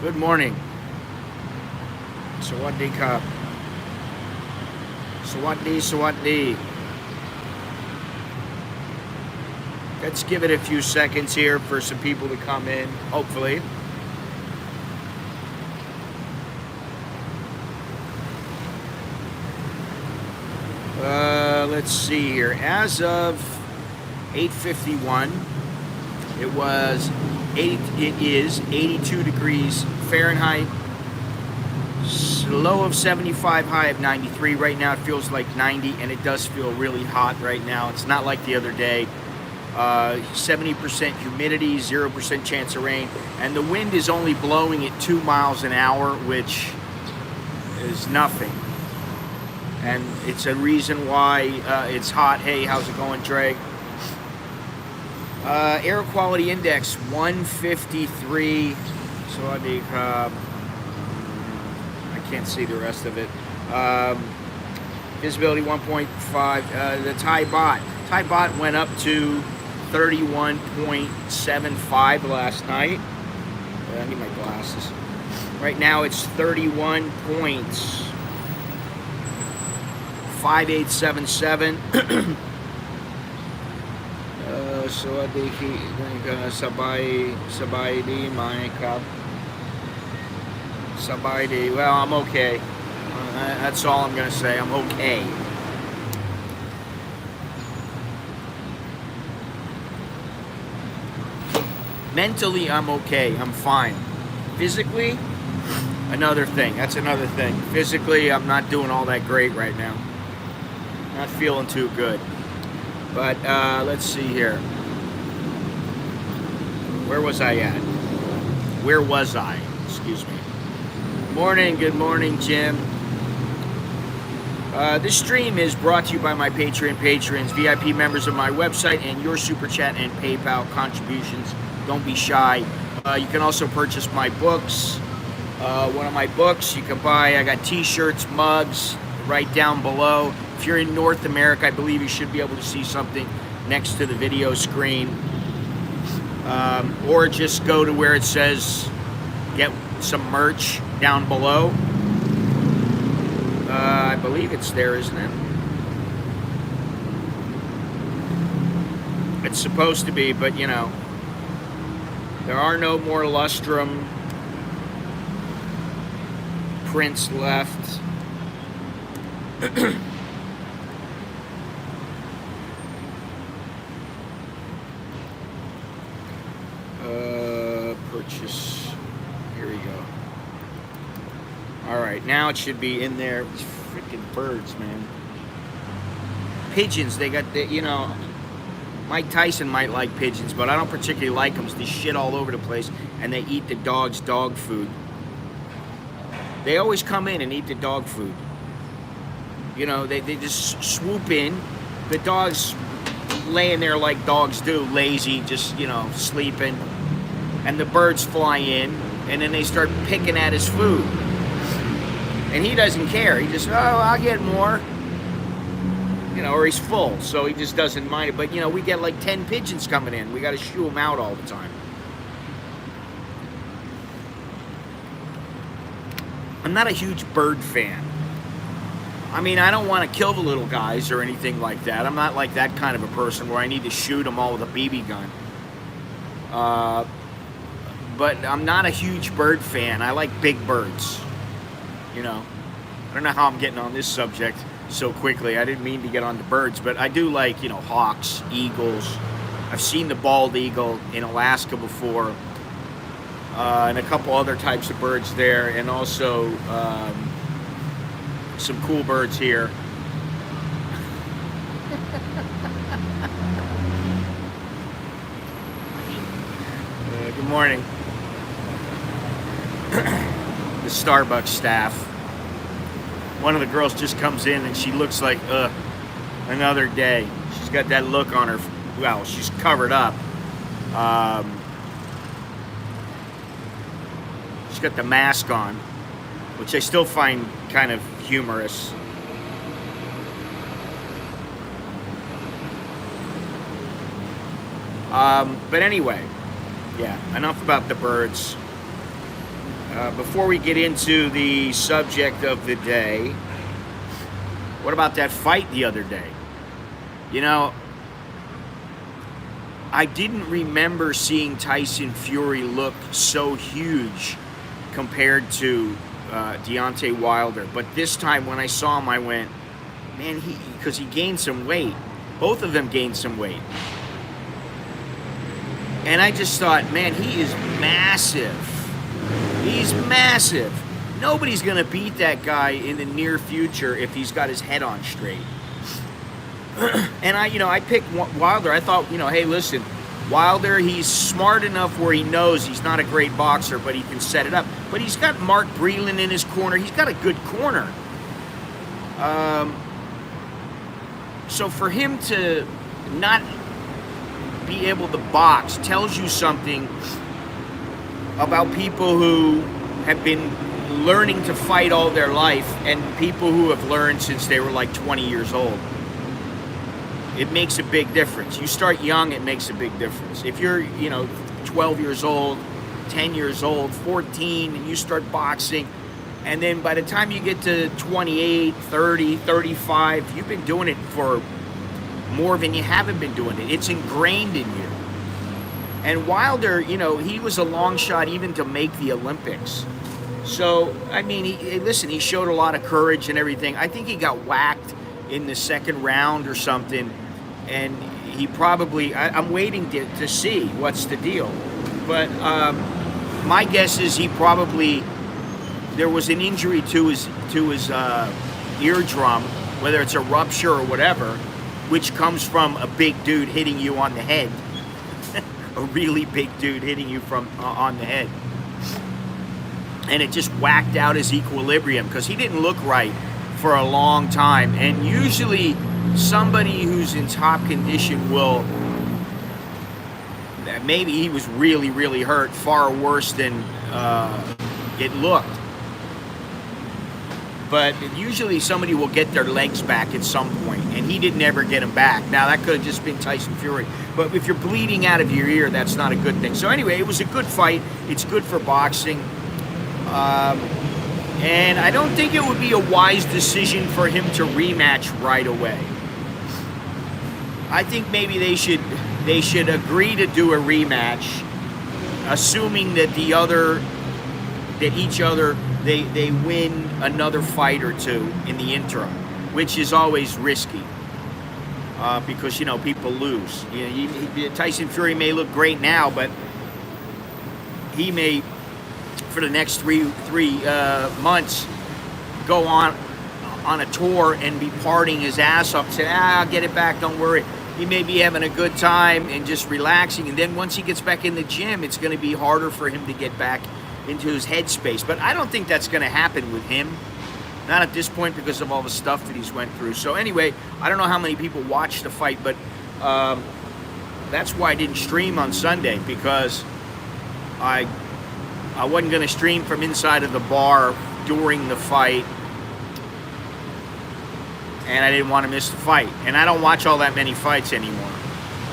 Good morning. Sawadee Cup. Sawadee. Let's give it a few seconds here for some people to come in, hopefully. Let's see here. As of 8:51, it is 82 degrees Fahrenheit. Low of 75, high of 93. Right now it feels like 90, and it does feel really hot right now. It's not like the other day. 70% humidity, 0% chance of rain, and the wind is only blowing at 2 miles an hour, which is nothing. And it's a reason why it's hot. Hey, how's it going, Drake? Air quality index 153. So I can't see the rest of it. Visibility 1.5. The Thai baht went up to 31.75 last night. I need my glasses. Right now it's 31.5877. Sabay my cup. Sabay. Well, I'm okay. That's all I'm gonna say. I'm okay. Mentally, I'm okay. I'm fine. Physically, another thing. That's another thing. Physically, I'm not doing all that great right now. Not feeling too good. But let's see here. Where was I at? Where was I? Excuse me. Good morning, Jim. This stream is brought to you by my Patreon patrons, VIP members of my website, and your Super Chat and PayPal contributions. Don't be shy. You can also purchase my books. One of my books you can buy. I got t-shirts, mugs, right down below. If you're in North America, I believe you should be able to see something next to the video screen. Or just go to where it says get some merch down below. I believe it's there, isn't it? It's supposed to be, but you know, there are no more Lustrum prints left. Purchase. Here we go. All right, now it should be in there. These freaking birds, man. Pigeons, they got the, you know, Mike Tyson might like pigeons, but I don't particularly like them. They shit all over the place, and they eat the dog's dog food. They always come in and eat the dog food. You know, they just swoop in. The dog's laying there like dogs do, lazy, just, you know, sleeping. And the birds fly in, and then they start picking at his food. And he doesn't care. He just, oh, I'll get more. You know, or he's full, so he just doesn't mind it. But, you know, we get like 10 pigeons coming in. We got to shoo them out all the time. I'm not a huge bird fan. I mean, I don't want to kill the little guys or anything like that. I'm not like that kind of a person where I need to shoot them all with a BB gun. But I'm not a huge bird fan. I like big birds. You know, I don't know how I'm getting on this subject so quickly. I didn't mean to get on the birds, but I do like, you know, hawks, eagles. I've seen the bald eagle in Alaska before, and a couple other types of birds there, and also some cool birds here. Good morning. The Starbucks staff. One of the girls just comes in and she looks like another day. She's got that look on her. Well, she's covered up. She's got the mask on, which I still find kind of humorous. But anyway, yeah, enough about the birds. before we get into the subject of the day, what about that fight the other day? You know, I didn't remember seeing Tyson Fury look so huge compared to Deontay Wilder. But this time when I saw him, I went, man, because he gained some weight. Both of them gained some weight. And I just thought, man, he is massive. He's massive. Nobody's going to beat that guy in the near future if he's got his head on straight. And I picked Wilder. I thought, hey, listen, Wilder, he's smart enough where he knows he's not a great boxer, but he can set it up. But he's got Mark Breland in his corner. He's got a good corner. So for him to not be able to box tells you something about people who have been learning to fight all their life and people who have learned since they were like 20 years old. It makes a big difference. You start young, it makes a big difference. If you're, 12 years old, 10 years old, 14, and you start boxing, and then by the time you get to 28, 30, 35, you've been doing it for more than you haven't been doing it. It's ingrained in you. And Wilder, he was a long shot even to make the Olympics. So, I mean, he showed a lot of courage and everything. I think he got whacked in the second round or something, and he probably, I'm waiting to see what's the deal. But my guess is there was an injury to his eardrum, whether it's a rupture or whatever, which comes from a big dude hitting you on the head. A really big dude hitting you on the head. And it just whacked out his equilibrium because he didn't look right for a long time. And usually somebody who's in top condition will, maybe he was really, really hurt, far worse than it looked. But usually somebody will get their legs back at some point, and he didn't ever get them back. Now, that could have just been Tyson Fury. But if you're bleeding out of your ear, that's not a good thing. So anyway, it was a good fight. It's good for boxing. And I don't think it would be a wise decision for him to rematch right away. I think maybe they should agree to do a rematch, assuming that each other they win another fight or two in the interim, which is always risky because people lose. Tyson Fury may look great now, but he may, for the next three months, go on a tour and be partying his ass up, saying, I'll get it back, don't worry. He may be having a good time and just relaxing, and then once he gets back in the gym, it's going to be harder for him to get back into his headspace. But I don't think that's going to happen with him. Not at this point because of all the stuff that he's went through. So anyway, I don't know how many people watched the fight, but that's why I didn't stream on Sunday, because I wasn't going to stream from inside of the bar during the fight, and I didn't want to miss the fight. And I don't watch all that many fights anymore.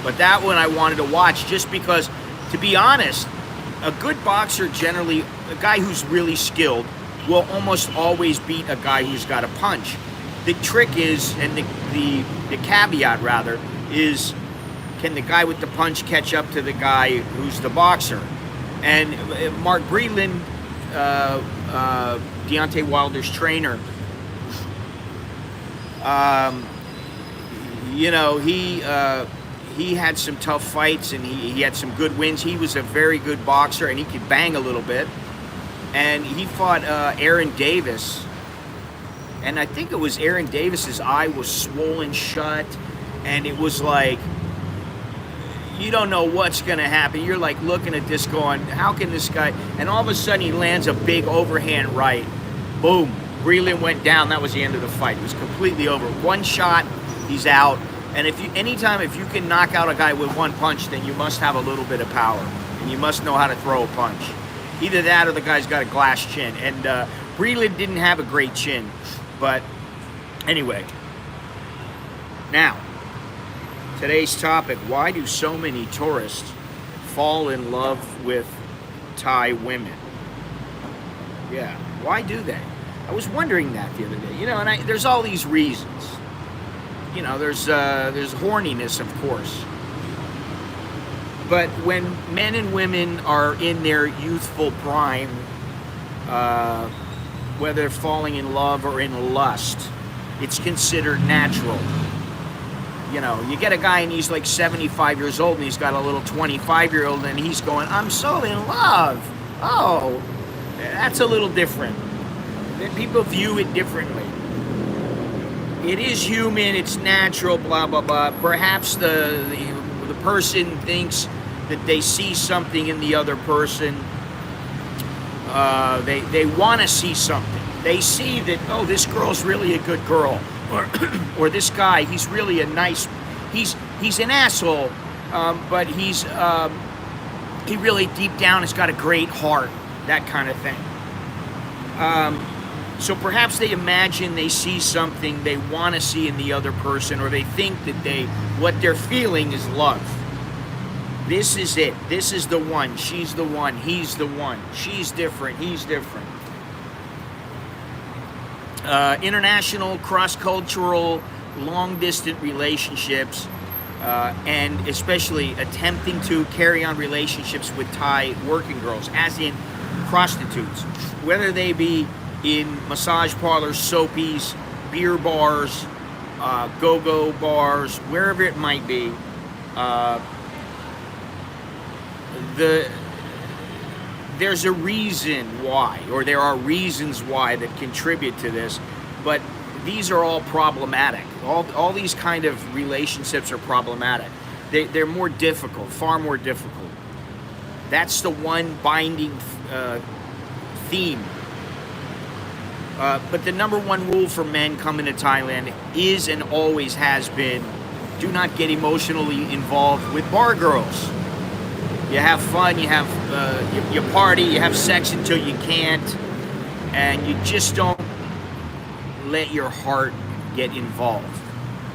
But that one I wanted to watch just because, to be honest, a good boxer generally, a guy who's really skilled, will almost always beat a guy who's got a punch. The trick is, and the caveat rather, is can the guy with the punch catch up to the guy who's the boxer? And Mark Breland, Deontay Wilder's trainer, he had some tough fights and he had some good wins. He was a very good boxer and he could bang a little bit. And he fought Aaron Davis. And I think it was Aaron Davis's eye was swollen shut. And it was like, you don't know what's going to happen. You're like looking at this going, how can this guy? And all of a sudden he lands a big overhand right. Boom. Breland went down. That was the end of the fight. It was completely over. One shot, he's out. And anytime you can knock out a guy with one punch, then you must have a little bit of power. And you must know how to throw a punch. Either that or the guy's got a glass chin. And Breland didn't have a great chin. But anyway. Now, today's topic, why do so many tourists fall in love with Thai women? Yeah. Why do they? I was wondering that the other day. You know, and there's all these reasons. You know, there's horniness, of course. But when men and women are in their youthful prime, whether falling in love or in lust, it's considered natural. You know, you get a guy and he's like 75 years old and he's got a little 25-year-old and he's going, I'm so in love. Oh, that's a little different. People view it differently. It is human, it's natural, blah, blah, blah. Perhaps the person thinks that they see something in the other person. They want to see something. They see that, oh, this girl's really a good girl. Or this guy, he's really a nice, he's an asshole, but he really deep down has got a great heart, that kind of thing. So perhaps they imagine they see something they want to see in the other person, or they think that what they're feeling is love. This is it. This is the one. She's the one. He's the one. She's different. He's different. International, cross-cultural, long-distance relationships, and especially attempting to carry on relationships with Thai working girls, as in prostitutes, whether they be in massage parlors, soapies, beer bars, go-go bars, wherever it might be. There's a reason why, or there are reasons why that contribute to this, but these are all problematic. All these kind of relationships are problematic. They're more difficult, far more difficult. That's the one binding theme. But the number one rule for men coming to Thailand is and always has been, do not get emotionally involved with bar girls. You have fun, you have you party, you have sex until you can't, and you just don't let your heart get involved.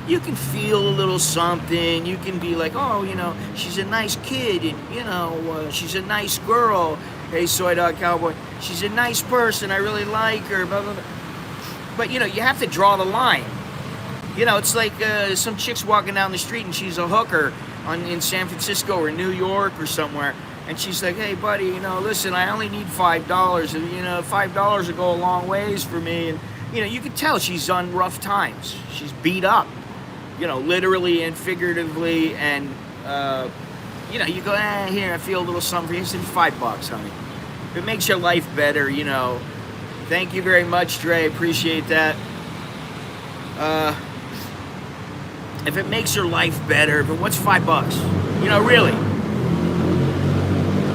You can feel a little something, you can be like, oh, you know, she's a nice kid, and, you know, she's a nice girl. Hey, Soy Dog Cowboy, she's a nice person, I really like her, blah, blah, blah. But, you know, you have to draw the line. You know, it's like some chick's walking down the street and she's a hooker in San Francisco or New York or somewhere, and she's like, hey buddy, you know, listen, I only need $5, and you know, $5 will go a long ways for me. And you know, you can tell she's on rough times, she's beat up, you know, literally and figuratively, and you know, you go, here, I feel a little something for you. It's $5, honey. If it makes your life better, you know, thank you very much, Dre, appreciate that. If it makes your life better, but what's $5? You know, really.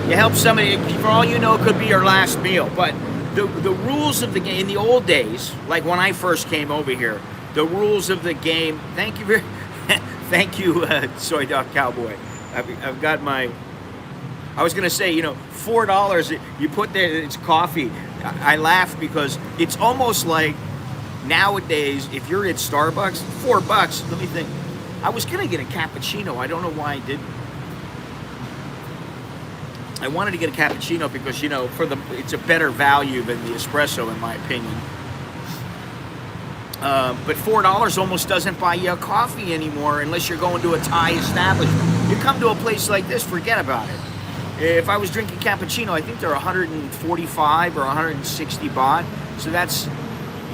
You help somebody, for all you know, it could be your last meal. But the rules of the game, in the old days, like when I first came over here, the rules of the game, thank you very, thank you, Soy Dog Cowboy. I've got my, I was going to say, you know, $4, you put there, it's coffee. I laugh because it's almost like, nowadays, if you're at Starbucks, $4, let me think. I was gonna get a cappuccino. I don't know why I didn't. I wanted to get a cappuccino because, you know, it's a better value than the espresso, in my opinion. But $4 almost doesn't buy you a coffee anymore unless you're going to a Thai establishment. You come to a place like this, forget about it. If I was drinking cappuccino, I think they're 145 or 160 baht. So that's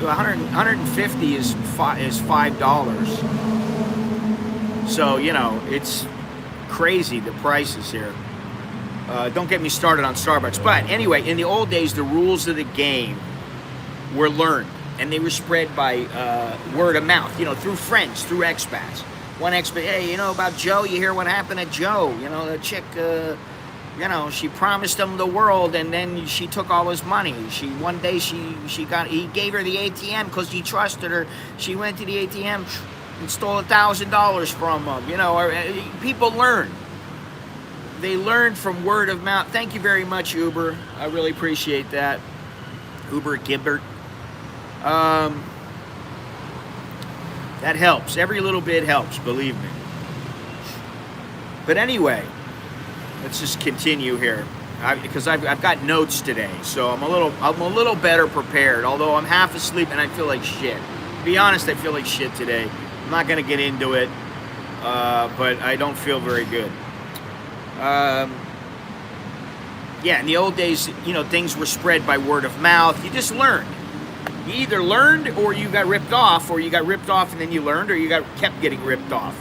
150 is $5. So, you know, it's crazy, the prices here. Don't get me started on Starbucks. But anyway, in the old days, the rules of the game were learned, and they were spread by word of mouth, you know, through friends, through expats. One expat, hey, you know about Joe? You hear what happened to Joe? You know, the chick, you know, she promised him the world, and then she took all his money. One day he gave her the ATM because he trusted her. She went to the ATM and stole $1,000 from him. You know, people learn. They learn from word of mouth. Thank you very much, Uber. I really appreciate that. Uber Gibbert. That helps. Every little bit helps, believe me. But anyway, let's just continue here. because I've got notes today, so I'm a little better prepared. Although I'm half asleep and I feel like shit. To be honest, I feel like shit today. I'm not gonna get into it, but I don't feel very good. Yeah, in the old days, you know, things were spread by word of mouth. You just learned. You either learned or you got ripped off, or you got ripped off and then you learned, or you kept getting ripped off.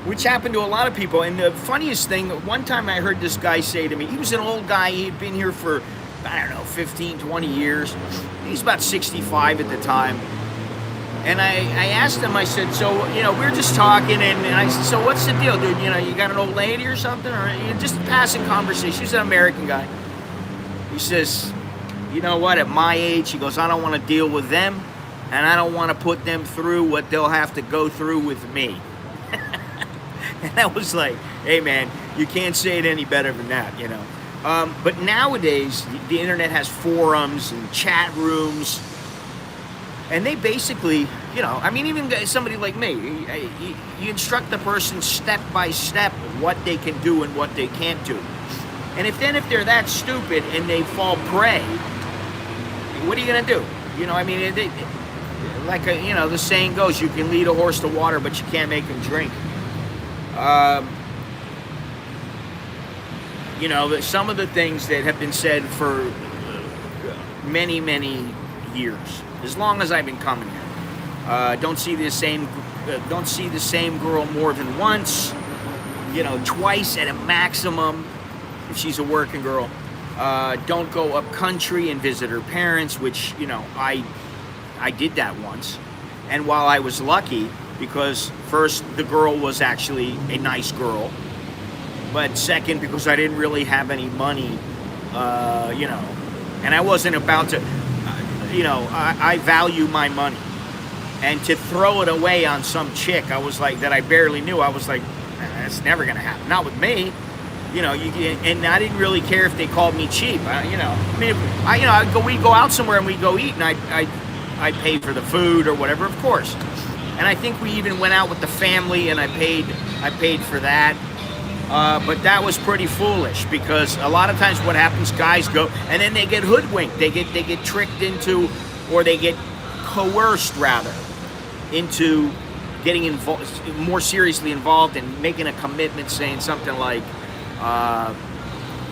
Which happened to a lot of people. And the funniest thing, one time I heard this guy say to me, he was an old guy, he'd been here for, I don't know, 15, 20 years. He's about 65 at the time. And I asked him, I said, so, you know, we were just talking, and I said, so what's the deal, dude? You know, you got an old lady or something? Or just passing conversation. He's an American guy. He says, you know what, at my age, he goes, I don't want to deal with them, and I don't want to put them through what they'll have to go through with me. And I was like, hey man, you can't say it any better than that, you know. But nowadays, the internet has forums and chat rooms, and they basically, you know, I mean, even somebody like me, you instruct the person step by step what they can do and what they can't do. And if they're that stupid and they fall prey, what are you gonna do? You know, I mean, you know, the saying goes, you can lead a horse to water, but you can't make him drink. You know, some of the things that have been said for many, many years, as long as I've been coming here. Don't see the same girl more than once. You know, twice at a maximum if she's a working girl. Don't go up country and visit her parents, which, you know, I did that once. And while I was lucky, because first, the girl was actually a nice girl, but second, because I didn't really have any money, you know, and I wasn't about to, you know, I value my money, and to throw it away on some chick, I was like, that I barely knew, I was like, that's never gonna happen, not with me, you know. And I didn't really care if they called me cheap, you know. I mean, we'd go out somewhere and we'd go eat, and I paid for the food or whatever, of course. And I think we even went out with the family, and I paid for that. But that was pretty foolish, because a lot of times what happens, guys go and then they get hoodwinked. They get tricked into, or they get coerced rather, into getting involved, more seriously involved, and making a commitment, saying something like,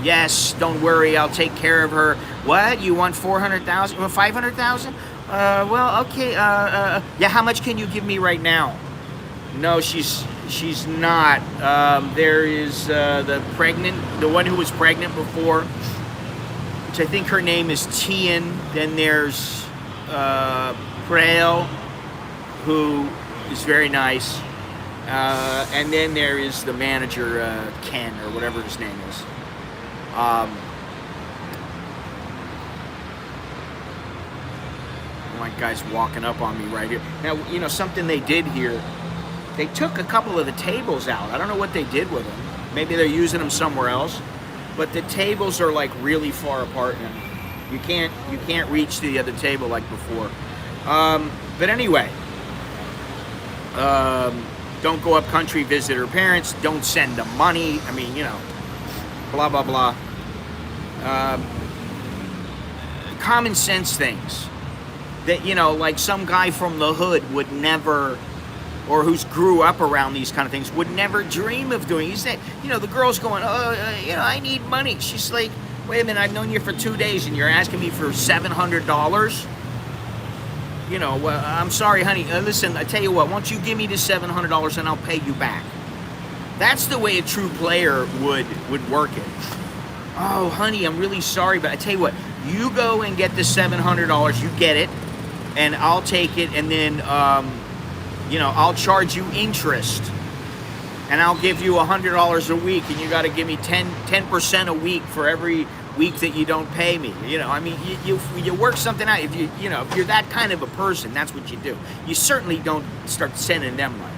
yes, don't worry, I'll take care of her. What? You want 400,000? You want 500,000? Well, okay, yeah, how much can you give me right now? No, she's not. There is the one who was pregnant before, which I think her name is Tian. Then there's Preo, who is very nice. And then there is the manager, Ken, or whatever his name is. My guy's walking up on me right here. Now, you know, something they did here, they took a couple of the tables out. I don't know what they did with them. Maybe they're using them somewhere else. But the tables are like really far apart now. You can't reach to the other table like before. But anyway, don't go up country, visit her parents. Don't send them money. I mean, you know, blah, blah, blah. Common sense things. That, you know, like some guy from the hood would never, or who's grew up around these kind of things, would never dream of doing. He said, you know, the girl's going, you know, I need money. She's like, wait a minute, I've known you for 2 days and you're asking me for $700? You know, well, I'm sorry, honey. Listen, I tell you what, once you give me the $700 and I'll pay you back. That's the way a true player would work it. Oh, honey, I'm really sorry, but I tell you what, you go and get the $700, you get it, and I'll take it, and then, you know, I'll charge you interest, and I'll give you $100 a week, and you got to give me 10% a week for every week that you don't pay me. You know, I mean, you work something out. If you know, if you're that kind of a person, that's what you do. You certainly don't start sending them money.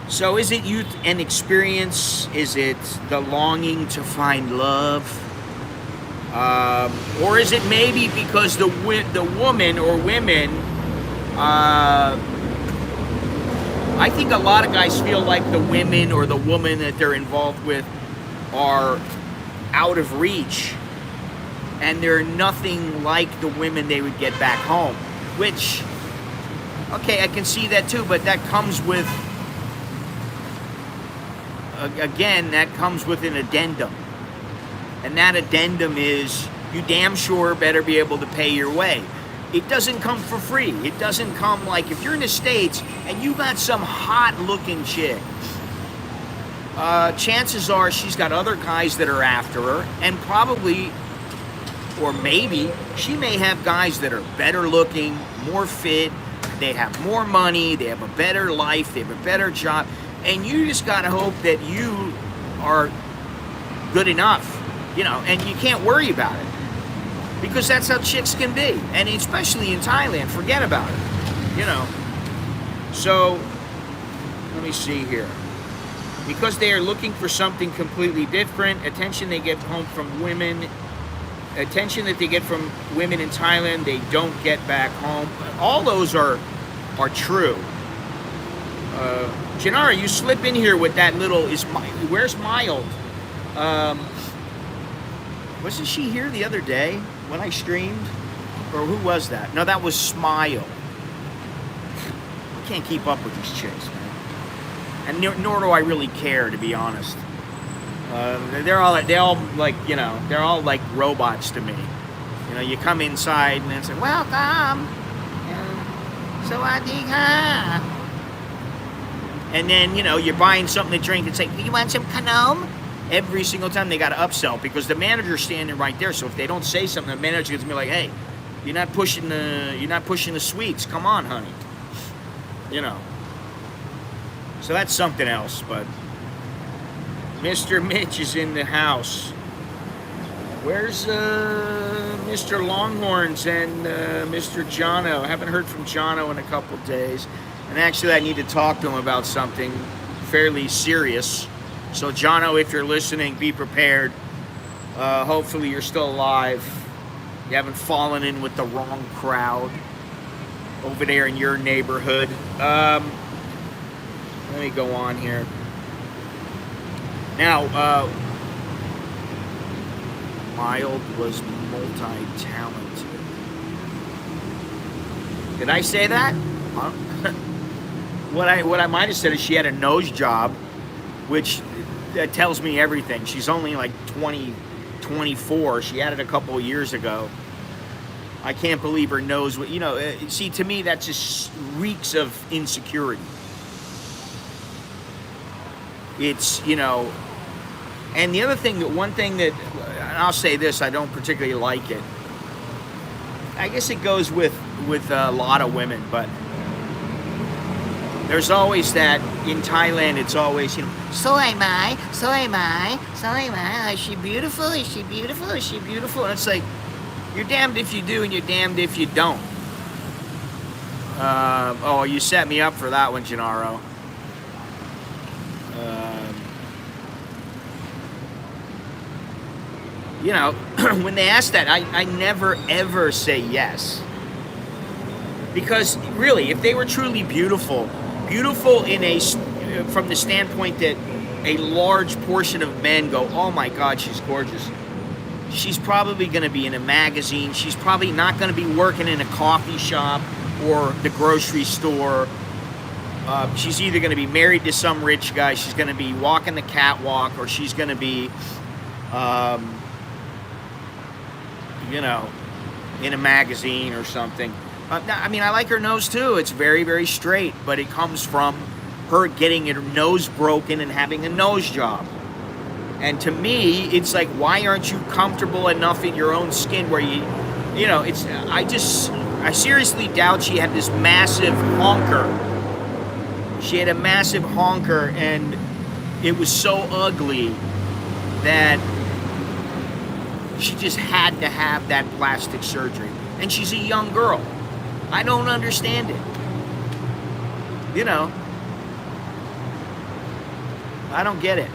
So is it youth and experience? Is it the longing to find love? Or is it maybe because the woman or women, I think a lot of guys feel like the women or the woman that they're involved with are out of reach, and they're nothing like the women they would get back home. Which, okay, I can see that too, but that comes with, again, that comes with an addendum. And that addendum is, you damn sure better be able to pay your way. It doesn't come for free. It doesn't come like, if you're in the States and you got some hot looking chick, chances are she's got other guys that are after her, and probably, or maybe, she may have guys that are better looking, more fit, they have more money, they have a better life, they have a better job, and you just gotta hope that you are good enough, you know, and you can't worry about it. Because that's how chicks can be. And especially in Thailand, forget about it, you know. So, let me see here. Because they are looking for something completely different, attention they get home from women, attention that they get from women in Thailand, they don't get back home. All those are true. Janara, you slip in here with that little, where's Mild? Wasn't she here the other day when I streamed? Or who was that? No, that was Smile. I can't keep up with these chicks, man. And nor do I really care, to be honest. They're all like, you know, they're all like robots to me. You know, you come inside and it's like, welcome, sawadee ka. And then, you know, you're buying something to drink. It's like, you want some kanom? Every single time they got to upsell because the manager's standing right there. So if they don't say something, the manager's gonna be like, hey, you're not pushing the sweets. Come on, honey. You know. So that's something else, but Mr. Mitch is in the house. Where's Mr. Longhorns and Mr. Jono? I haven't heard from Jono in a couple days. And actually, I need to talk to him about something fairly serious. So, Jono, if you're listening, be prepared. Hopefully, you're still alive. You haven't fallen in with the wrong crowd over there in your neighborhood. Let me go on here. Now, Mild was multi-talented. Did I say that? What I might have said is she had a nose job, which that tells me everything. She's only like 24. She had it a couple of years ago. I can't believe her nose. You know, see, to me, that just reeks of insecurity. It's, you know, and the other thing, one thing that, and I'll say this, I don't particularly like it. I guess it goes with a lot of women, but there's always that, in Thailand, it's always, you know, so am I, so am I, so am I, is she beautiful, is she beautiful, is she beautiful? And it's like, you're damned if you do and you're damned if you don't. Oh, you set me up for that one, Gennaro. You know, when they ask that, I never ever say yes. Because really, if they were truly beautiful in from the standpoint that a large portion of men go, oh my God, she's gorgeous. She's probably going to be in a magazine. She's probably not going to be working in a coffee shop or the grocery store. She's either going to be married to some rich guy, she's going to be walking the catwalk, or she's going to be, you know, in a magazine or something. I mean, I like her nose too. It's very, very straight, but it comes from her getting her nose broken and having a nose job. And to me, it's like, why aren't you comfortable enough in your own skin where you know, it's, I seriously doubt she had this massive honker. She had a massive honker, and it was so ugly that she just had to have that plastic surgery. And she's a young girl. I don't understand it. You know, I don't get it.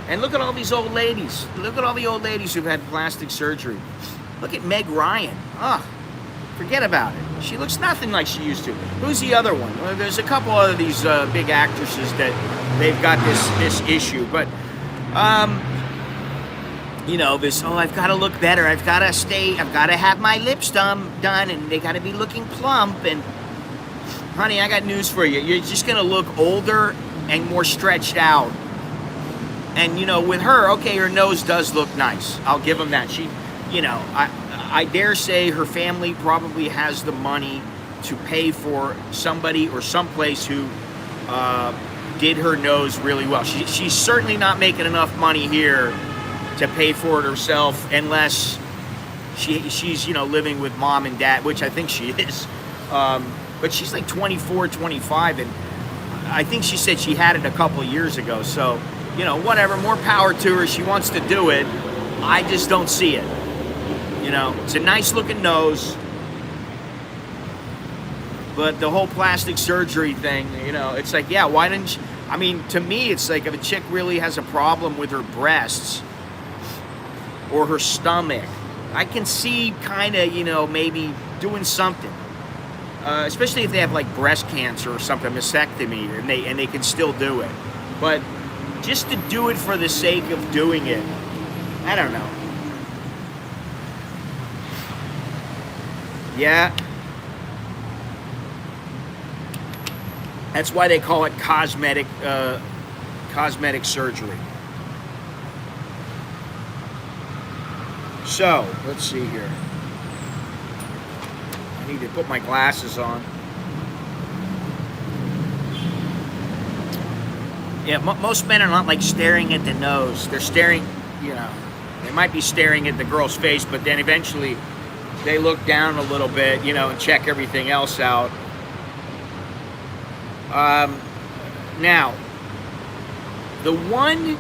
And look at all these old ladies. Look at all the old ladies who've had plastic surgery. Look at Meg Ryan. Ugh, forget about it. She looks nothing like she used to. Who's the other one? Well, there's a couple of these big actresses that they've got this issue. But you know, this, oh, I've got to look better. I've got to have my lips done, and they got to be looking plump. And honey, I got news for you. You're just going to look older and more stretched out. And, you know, with her, okay, her nose does look nice. I'll give them that. She, you know, I dare say her family probably has the money to pay for somebody or someplace who did her nose really well. She's certainly not making enough money here to pay for it herself, unless she's, you know, living with mom and dad, which I think she is. But she's like 24, 25, and I think she said she had it a couple of years ago. So, you know, whatever, more power to her. She wants to do it. I just don't see it. You know, it's a nice looking nose, but the whole plastic surgery thing, you know, it's like, yeah, why didn't you? I mean, to me, it's like if a chick really has a problem with her breasts or her stomach, I can see kind of, you know, maybe doing something. Especially if they have like breast cancer or something, mastectomy, and they can still do it. But just to do it for the sake of doing it, I don't know. Yeah. That's why they call it cosmetic surgery. So, let's see here. I need to put my glasses on. Yeah, most men are not like staring at the nose. They're staring, you know, they might be staring at the girl's face, but then eventually they look down a little bit, you know, and check everything else out. Now, the one,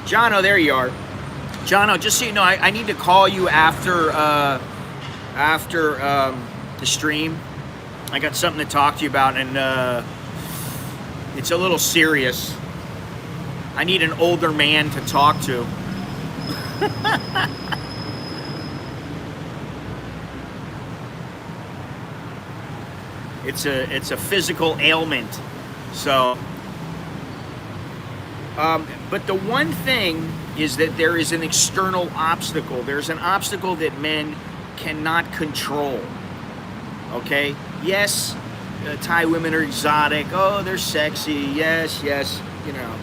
Jono, there you are. Jono, just so you know, I need to call you after the stream. I got something to talk to you about, and it's a little serious. I need an older man to talk to. It's a physical ailment. So, but the one thing is that there is an external obstacle. There's an obstacle that men cannot control. Okay? Yes, Thai women are exotic. Oh, they're sexy. Yes, you know.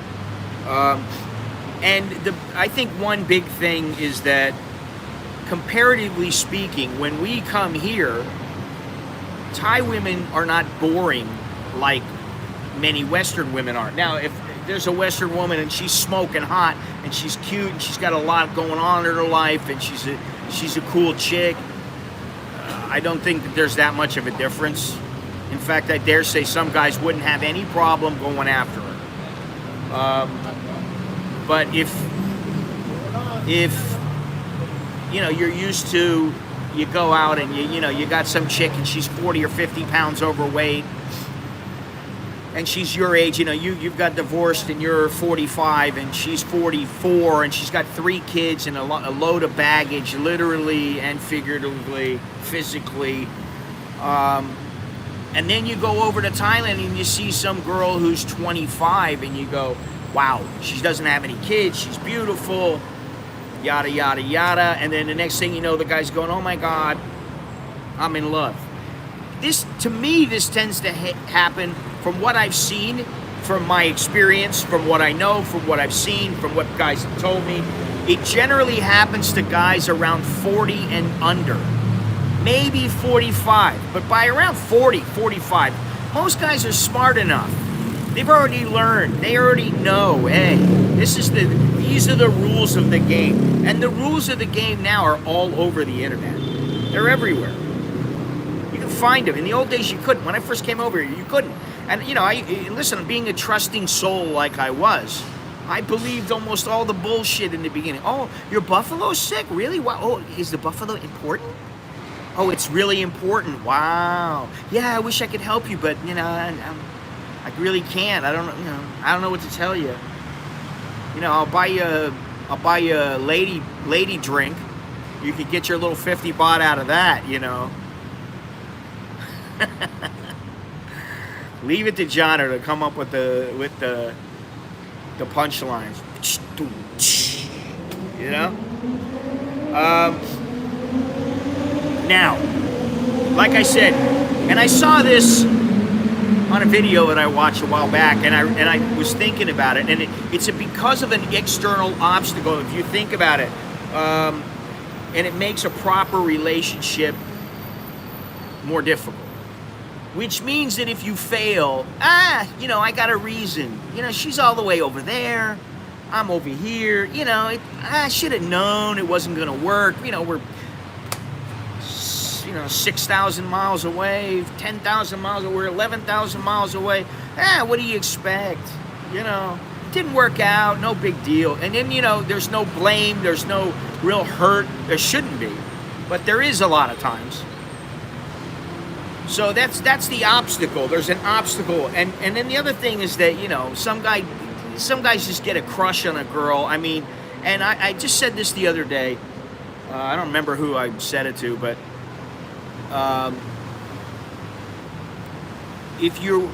And I think one big thing is that, comparatively speaking, when we come here, Thai women are not boring like many Western women are. Now, if there's a Western woman and she's smoking hot and she's cute and she's got a lot going on in her life and she's a cool chick, I don't think that there's that much of a difference. In fact, I dare say some guys wouldn't have any problem going after her. But if you know, you're used to, you go out and you know, you got some chick and she's 40 or 50 pounds overweight and she's your age, you know, you've got divorced and you're 45 and she's 44 and she's got 3 kids and a load of baggage, literally and figuratively, physically. And then you go over to Thailand and you see some girl who's 25 and you go, wow, she doesn't have any kids, she's beautiful, yada, yada, yada. And then the next thing you know, the guy's going, oh my God, I'm in love. This, to me, this tends to happen from what I've seen, from my experience, from what I know, from what I've seen, from what guys have told me. It generally happens to guys around 40 and under. Maybe 45, but by around 40, 45, most guys are smart enough. They've already learned. They already know, hey, these are the rules of the game. And the rules of the game now are all over the internet. They're everywhere. You can find them. In the old days, you couldn't. When I first came over here, you couldn't. And, you know, listen, being a trusting soul like I was, I believed almost all the bullshit in the beginning. Oh, your buffalo's sick? Really? Wow. Oh, is the buffalo important? Oh, it's really important. Wow. Yeah, I wish I could help you, but, you know, I really can't. I don't know. You know, I don't know what to tell you. You know, I'll buy you a lady drink. You could get your little 50 baht out of that. You know. Leave it to Jono to come up with the punchlines. you know? Now, like I said, and I saw this on a video that I watched a while back, and I was thinking about it, and it's because of an external obstacle, if you think about it, and it makes a proper relationship more difficult. Which means that if you fail, you know, I got a reason. You know, she's all the way over there, I'm over here. You know, I should have known it wasn't going to work. You know, we're 6,000 miles away, 10,000 miles away, we're 11,000 miles away. What do you expect? You know, didn't work out, no big deal. And then, you know, there's no blame, there's no real hurt. There shouldn't be, but there is a lot of times. So that's the obstacle. There's an obstacle, and then the other thing is that, you know, some guys just get a crush on a girl. I mean, and I just said this the other day. I don't remember who I said it to, but if you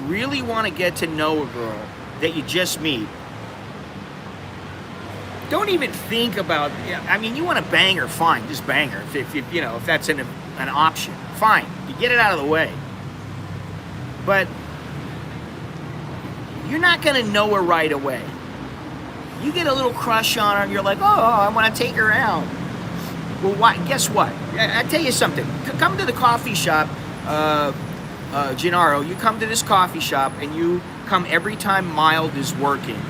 really want to get to know a girl that you just meet, don't even think about. I mean, you want to bang her, fine, just bang her. If you know, if that's an option, fine, you get it out of the way. But you're not going to know her right away. You get a little crush on her, and you're like, oh, I want to take her out. Well, why? Guess what? I tell you something. Come to the coffee shop, Gennaro. You come to this coffee shop, and you come every time Mild is working,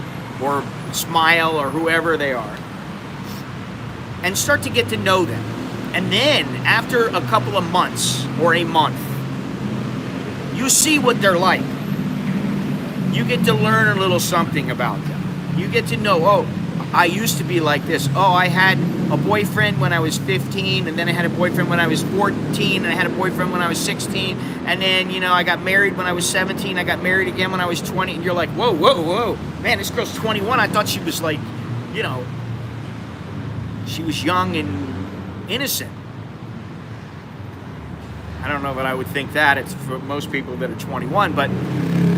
or Smile, or whoever they are, and start to get to know them. And then, after a couple of months, or a month, you see what they're like. You get to learn a little something about them. You get to know, oh, I used to be like this. Oh, I had a boyfriend when I was 15, and then I had a boyfriend when I was 14, and I had a boyfriend when I was 16, and then, you know, I got married when I was 17, I got married again when I was 20, and you're like, whoa, whoa, whoa. Man, this girl's 21. I thought she was like, you know, she was young and innocent. I don't know that I would think that. It's for most people that are 21, but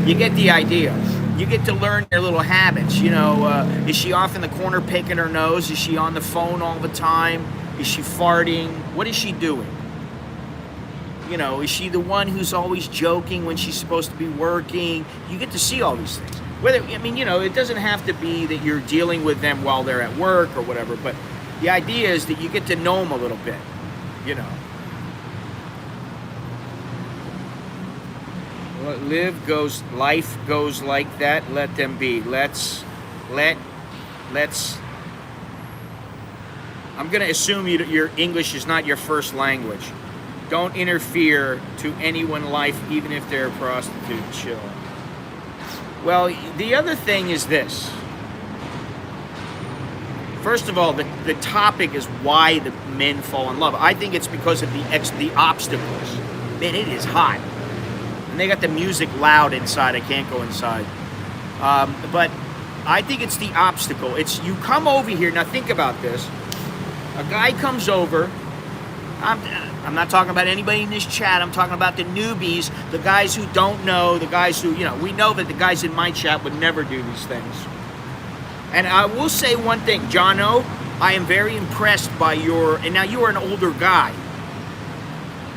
you get the idea. You get to learn their little habits. You know, is she off in the corner picking her nose? Is she on the phone all the time? Is she farting? What is she doing? You know, is she the one who's always joking when she's supposed to be working? You get to see all these things. Whether, I mean, you know, it doesn't have to be that you're dealing with them while they're at work or whatever, but the idea is that you get to know them a little bit, you know. Life goes like that. Let them be. Let's. I'm gonna assume your English is not your first language. Don't interfere to anyone's life, even if they're a prostitute. Chill. Well, the other thing is this. First of all, the topic is why the men fall in love. I think it's because of the obstacles. Man, it is hot. And they got the music loud inside. I can't go inside. But I think it's the obstacle. It's you come over here. Now think about this. A guy comes over. I'm not talking about anybody in this chat. I'm talking about the newbies, the guys who don't know, the guys who, you know, we know that the guys in my chat would never do these things. And I will say one thing, Jono, I am very impressed by and now you are an older guy.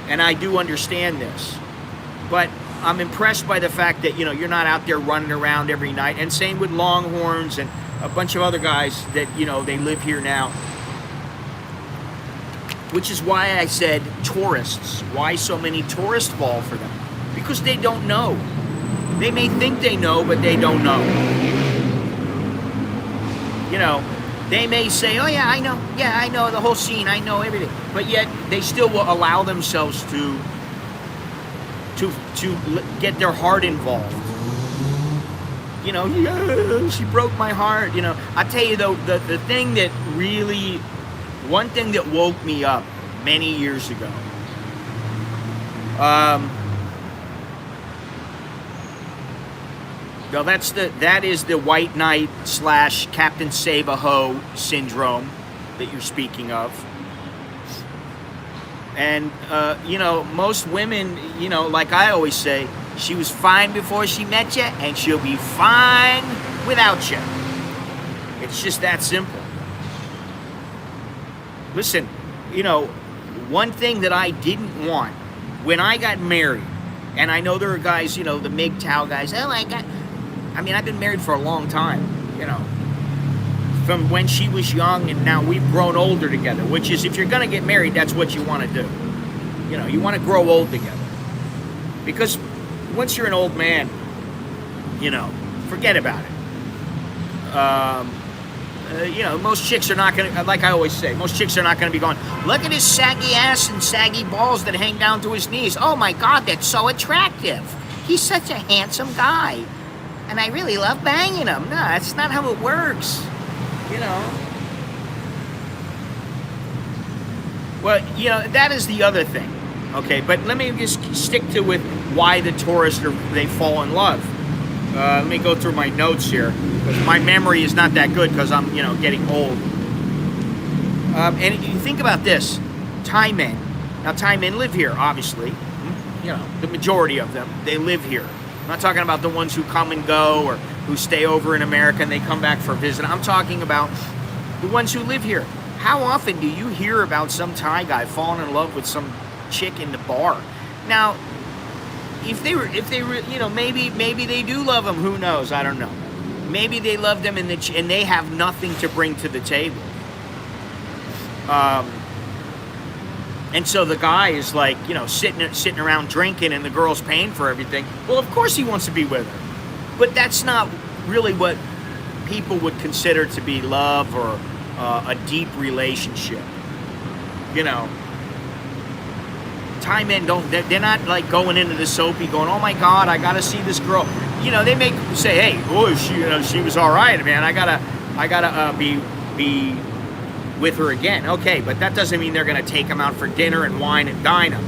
And I do understand this. But I'm impressed by the fact that, you know, you're not out there running around every night. And same with Longhorns and a bunch of other guys that, you know, they live here now. Which is why I said tourists. Why so many tourists fall for them? Because they don't know. They may think they know, but they don't know. You know, they may say, oh yeah, I know. Yeah, I know the whole scene. I know everything. But yet they still will allow themselves to get their heart involved. You know, yeah, she broke my heart. You know, I tell you though, the thing that really, one thing that woke me up many years ago, well, that is the white knight / Captain Save-A-Ho syndrome that you're speaking of. And, you know, most women, you know, like I always say, she was fine before she met you, and she'll be fine without you. It's just that simple. Listen, you know, one thing that I didn't want when I got married, and I know there are guys, you know, the MGTOW guys, oh, I mean, I've been married for a long time, you know, from when she was young, and now we've grown older together, which is, if you're going to get married, that's what you want to do. You know, you want to grow old together. Because once you're an old man, you know, forget about it. You know, most chicks are not going to, like I always say, most chicks are not going to be going, look at his saggy ass and saggy balls that hang down to his knees. Oh my God, that's so attractive. He's such a handsome guy. And I really love banging him. No, that's not how it works. You know. Well, you know, that is the other thing. Okay, but let me just stick to with why the tourists they fall in love. Let me go through my notes here, because my memory is not that good because I'm, you know, getting old. And you think about this, Thai men. Now, Thai men live here, obviously. You know, the majority of them, they live here. I'm not talking about the ones who come and go or who stay over in America and they come back for a visit. I'm talking about the ones who live here. How often do you hear about some Thai guy falling in love with some chick in the bar? Now, if they were, you know, maybe they do love him. Who knows? I don't know. Maybe they love them and they have nothing to bring to the table. And so the guy is like, you know, sitting around drinking, and the girl's paying for everything. Well, of course he wants to be with her, but that's not really what people would consider to be love or a deep relationship. You know. Thai men they're not like going into the soapy going, oh my God, I gotta see this girl. You know, they may say, hey, oh, she was all right, man. I gotta be with her again. Okay, but that doesn't mean they're gonna take them out for dinner and wine and dine them.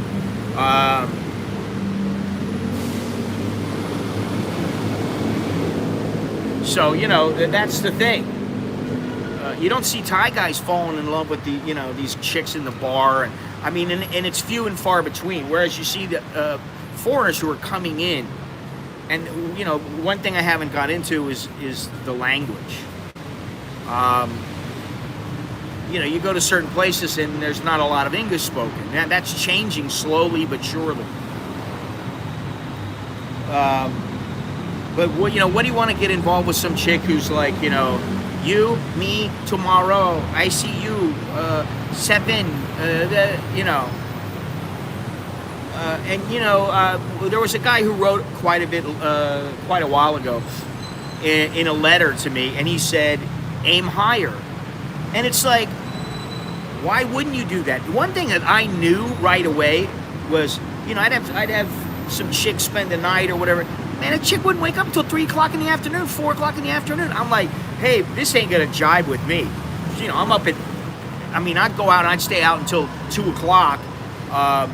So, you know, that's the thing. You don't see Thai guys falling in love with these chicks in the bar, and I mean, and it's few and far between. Whereas you see the foreigners who are coming in, and you know, one thing I haven't got into is the language. You know, you go to certain places and there's not a lot of English spoken. That's changing slowly but surely. But what, you know, what do you want to get involved with some chick who's like, you know, you, me, tomorrow, I see you, 7, you know. And, you know, there was a guy who wrote quite a while ago in a letter to me, and he said, aim higher. And it's like, why wouldn't you do that? One thing that I knew right away was, you know, I'd have some chick spend the night or whatever. Man, a chick wouldn't wake up until 3 o'clock in the afternoon, 4 o'clock in the afternoon. I'm like, hey, this ain't gonna jive with me. You know, I'm up at, I mean, I'd go out and I'd stay out until 2 o'clock. I'd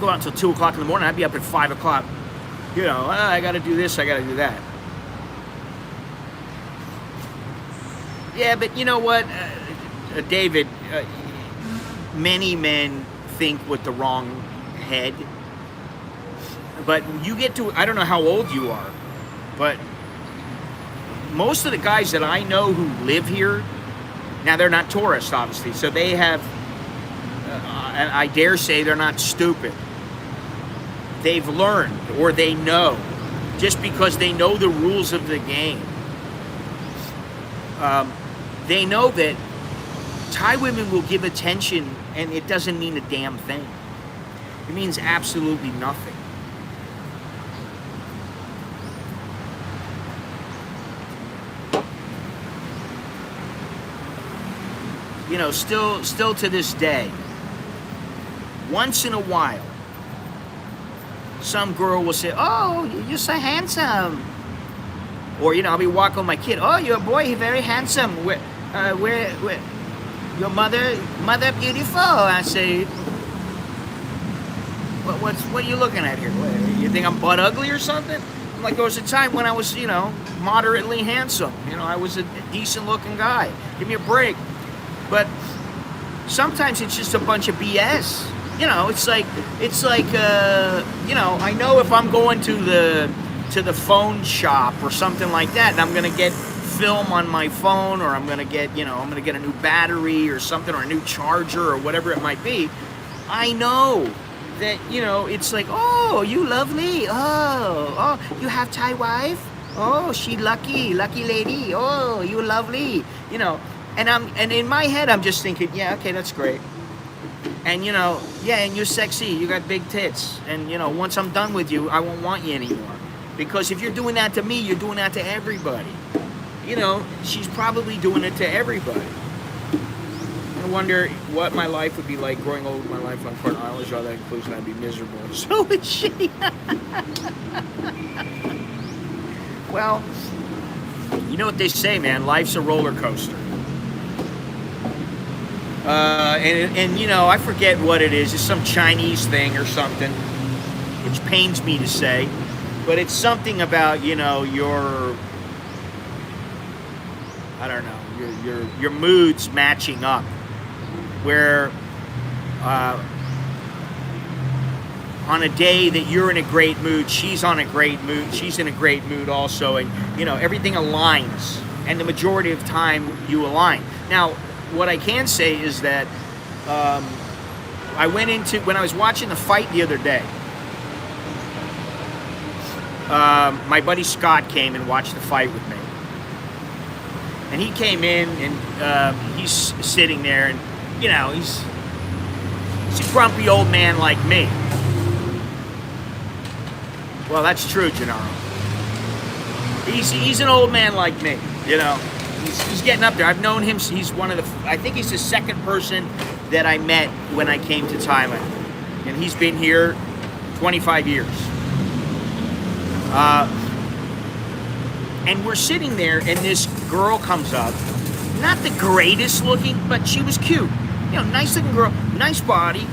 go out until 2 o'clock in the morning. I'd be up at 5 o'clock. You know, I gotta do this, I gotta do that. Yeah, but you know what, David, many men think with the wrong head. But you get to, I don't know how old you are, but most of the guys that I know who live here, now they're not tourists, obviously, so they have, and I dare say they're not stupid. They've learned, or they know, just because they know the rules of the game. They know that Thai women will give attention, and it doesn't mean a damn thing. It means absolutely nothing. You know, still to this day, once in a while, some girl will say, oh, you're so handsome. Or, you know, I'll be walking with my kid, oh, your boy, he's very handsome. Where your mother beautiful. I say, what are you looking at here? You think I'm butt ugly or something? I'm like, there was a time when I was, you know, moderately handsome. You know, I was a decent looking guy. Give me a break. But sometimes it's just a bunch of BS. You know, it's like you know, I know if I'm going to the phone shop or something like that, and I'm gonna get film on my phone, or I'm gonna get, I'm gonna get a new battery or something, or a new charger or whatever it might be, I know that, it's like, oh, you lovely, oh, you have Thai wife, oh, she lucky lady, oh, you lovely, and in my head I'm just thinking, yeah, okay, that's great. And yeah, and you're sexy, you got big tits, and once I'm done with you, I won't want you anymore. Because if you're doing that to me, you're doing that to everybody. She's probably doing it to everybody. I wonder what my life would be like growing old with my life on Corn Island. Draw that conclusion, I'd be miserable. So would she. Well, you know what they say, man, life's a roller coaster. And I forget what it is. It's some Chinese thing or something, which pains me to say, but it's something about, your, I don't know, your moods matching up, where on a day that you're in a great mood, she's in a great mood also, and everything aligns, and the majority of time you align. Now, what I can say is that when I was watching the fight the other day, my buddy Scott came and watched the fight with me. And he came in, and he's sitting there, and he's a grumpy old man like me. Well, that's true, Gennaro. He's an old man like me, He's getting up there. I've known him. He's I think he's the second person that I met when I came to Thailand. And he's been here 25 years. And we're sitting there, and this girl comes up. Not the greatest looking, but she was cute. Nice looking girl, nice body.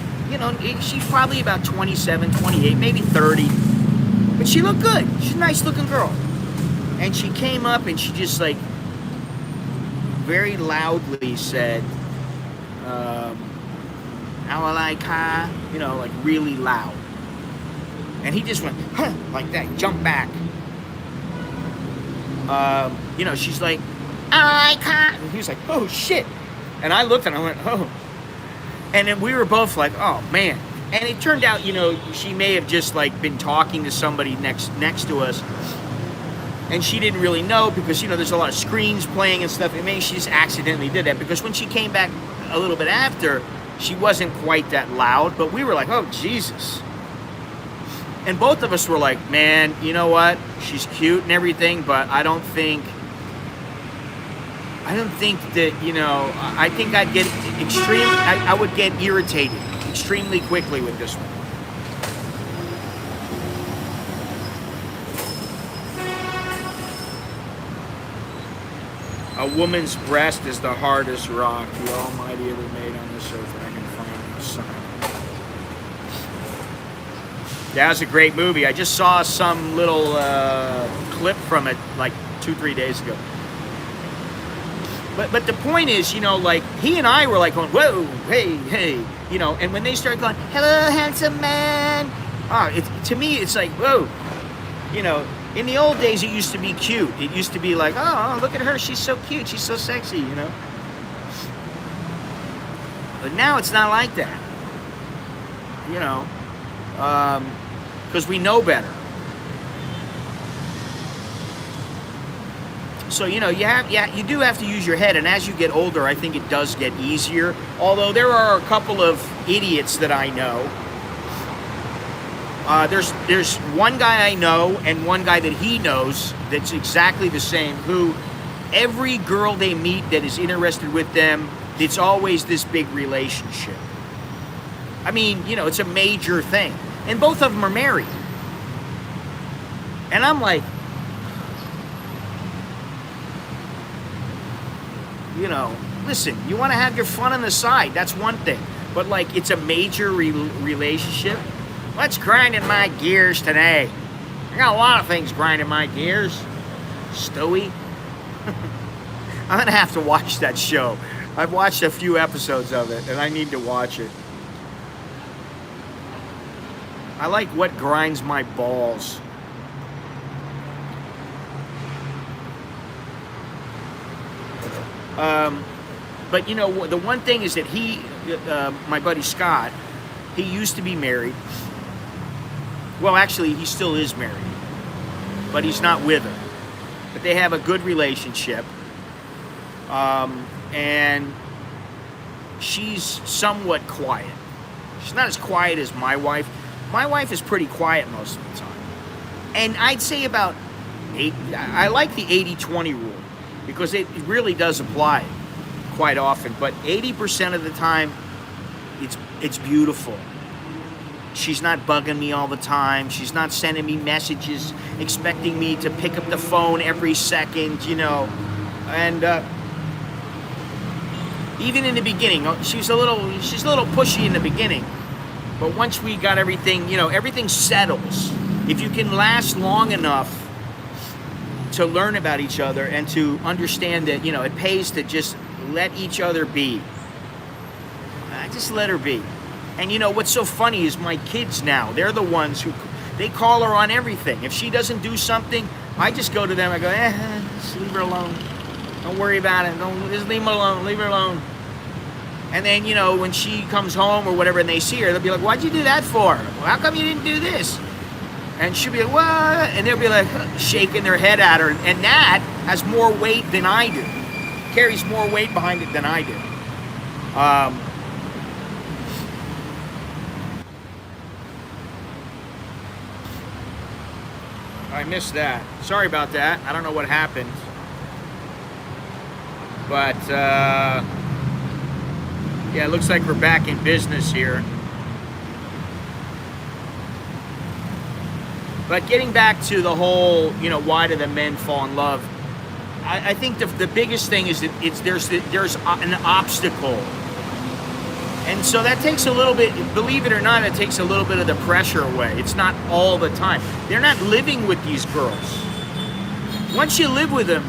She's probably about 27, 28, maybe 30. But she looked good. She's a nice looking girl. And she came up, and she just very loudly said, "Awalaika," like really loud. And he just went, huh, like that, jumped back. She's like, "Awalaika," and he was like, "Oh shit!" And I looked and I went, "Oh," and then we were both like, "Oh man!" And it turned out, she may have just been talking to somebody next to us. And she didn't really know because, there's a lot of screens playing and stuff. And maybe she just accidentally did that, because when she came back a little bit after, she wasn't quite that loud. But we were like, oh, Jesus. And both of us were like, man, you know what? She's cute and everything, but I don't think that, I think I'd get I would get irritated extremely quickly with this one. A woman's breast is the hardest rock the Almighty ever made on this earth, and I can find no sign. That was a great movie. I just saw some little clip from it 2-3 days ago. But the point is, he and I were going, whoa, hey, and when they started going, hello, handsome man, to me, it's like, whoa, in the old days, it used to be cute. It used to be like, oh, look at her, she's so cute, she's so sexy, But now it's not like that, because we know better. So, you do have to use your head, and as you get older, I think it does get easier. Although there are a couple of idiots that I know. There's one guy I know and one guy that he knows that's exactly the same, who every girl they meet that is interested with them, it's always this big relationship. I mean, it's a major thing. And both of them are married. And I'm like, listen, you want to have your fun on the side, that's one thing. But it's a major relationship. What's grinding my gears today? I got a lot of things grinding my gears. Stewie. I'm going to have to watch that show. I've watched a few episodes of it, and I need to watch it. I like what grinds my balls. But you know, the one thing is that my buddy Scott, he used to be married. Well, actually, he still is married, but he's not with her. But they have a good relationship, and she's somewhat quiet. She's not as quiet as my wife. My wife is pretty quiet most of the time. And I'd say about I like the 80-20 rule because it really does apply quite often. But 80% of the time, it's beautiful. She's not bugging me all the time. She's not sending me messages expecting me to pick up the phone every second, you know. And even in the beginning, she's a little pushy in the beginning. But once we got everything, you know, everything settles. If you can last long enough to learn about each other and to understand that, you know, it pays to just let each other be. Just let her be. And you know, what's so funny is my kids now, they're the ones who, they call her on everything. If she doesn't do something, I just go to them, I go, just leave her alone. Don't worry about it. Just leave her alone, leave her alone. And then, you know, when she comes home or whatever and they see her, they'll be like, why'd you do that for? Well, how come you didn't do this? And she'll be like, what? And they'll be like shaking their head at her. And that has more weight than I do. Carries more weight behind it than I do. I missed that. Sorry about that. I don't know what happened. But, yeah, it looks like we're back in business here. But getting back to the whole, you know, why do the men fall in love? I think the biggest thing is that there's an obstacle. And so that takes a little bit, believe it or not, it takes a little bit of the pressure away. It's not all the time. They're not living with these girls. Once you live with them,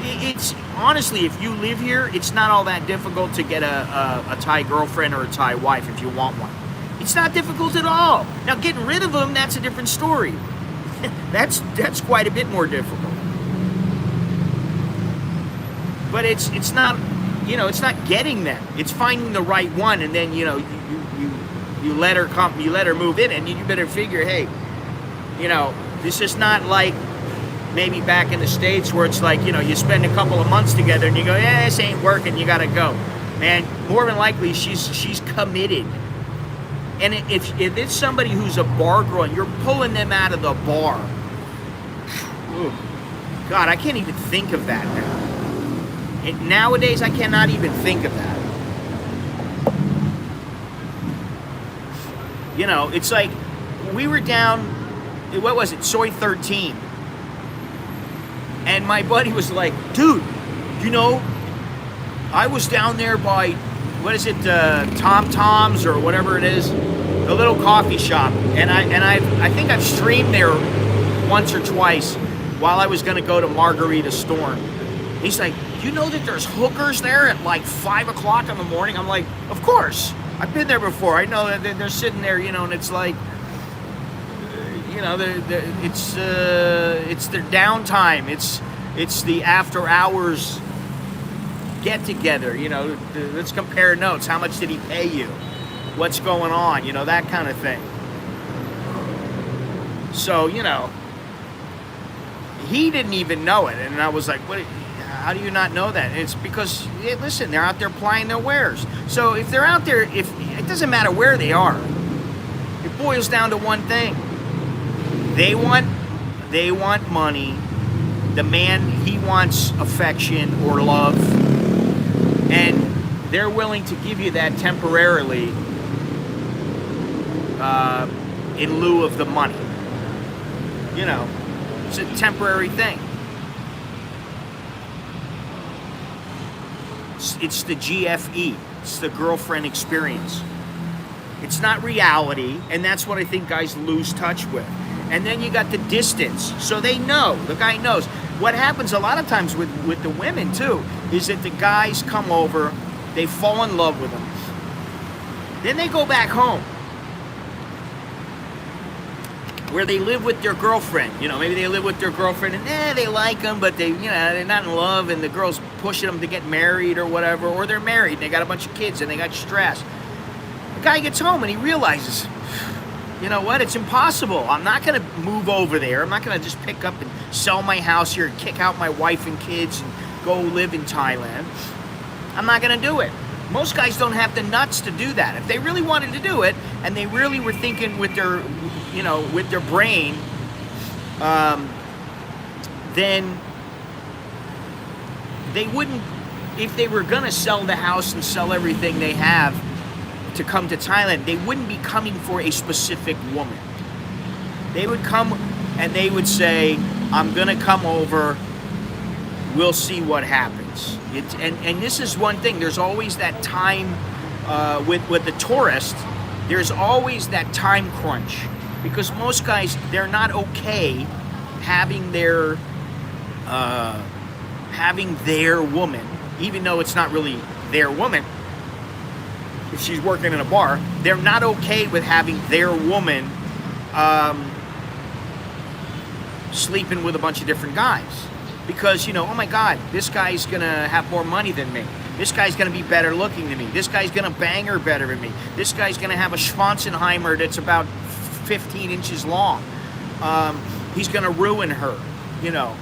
it's honestly, if you live here, it's not all that difficult to get a Thai girlfriend or a Thai wife if you want one. It's not difficult at all. Now, getting rid of them, that's a different story. That's quite a bit more difficult. But it's not, you know, it's not getting them. It's finding the right one, and then, you know, you let her come, you let her move in, and you better figure, hey, you know, this is not like maybe back in the States where it's like, you know, you spend a couple of months together and you go, yeah, this ain't working, you gotta go. Man, more than likely she's committed. And if it's somebody who's a bar girl and you're pulling them out of the bar, ooh, God, I can't even think of that now. Nowadays, I cannot even think of that. You know, it's like we were down, what was it, Soy 13. And my buddy was like, dude, you know, I was down there by, what is it, Tom Tom's or whatever it is, the little coffee shop. And I think I've streamed there once or twice while I was going to go to Margarita Storm. He's like, you know that there's hookers there at like 5 o'clock in the morning? I'm like, of course. I've been there before. I know that they're sitting there, you know, and it's like, you know, it's their downtime. It's the after hours get together. You know, let's compare notes. How much did he pay you? What's going on? You know, that kind of thing. So, you know, he didn't even know it, and I was like, what? How do you not know that? And it's because, hey, listen, they're out there plying their wares. So if they're out there, if it doesn't matter where they are, it boils down to one thing. They want money. The man, he wants affection or love, and they're willing to give you that temporarily in lieu of the money. You know, it's a temporary thing. It's the GFE. It's the girlfriend experience. It's not reality, and that's what I think guys lose touch with. And then you got the distance. So they know, the guy knows. What happens a lot of times with the women too, is that the guys come over, they fall in love with them. Then they go back home. where they live with their girlfriend. You know, maybe they live with their girlfriend and they like them, but they, you know, they're not in love, and the girl's pushing them to get married or whatever, or they're married and they got a bunch of kids and they got stress. The guy gets home and he realizes, you know what, it's impossible. I'm not going to move over there. I'm not going to just pick up and sell my house here and kick out my wife and kids and go live in Thailand. I'm not going to do it. Most guys don't have the nuts to do that. If they really wanted to do it, and they really were thinking with their, you know, with their brain, then they wouldn't, if they were gonna sell the house and sell everything they have to come to Thailand, they wouldn't be coming for a specific woman. They would come and they would say, I'm gonna come over, we'll see what happens. And this is one thing, there's always that time with the tourist, there's always that time crunch, because most guys, they're not okay having their woman, even though it's not really their woman. If she's working in a bar, they're not okay with having their woman sleeping with a bunch of different guys. Because, you know, oh my God, this guy's gonna have more money than me. This guy's gonna be better looking than me. This guy's gonna bang her better than me. This guy's gonna have a Schwanzenheimer that's about 15 inches long. He's gonna ruin her, you know.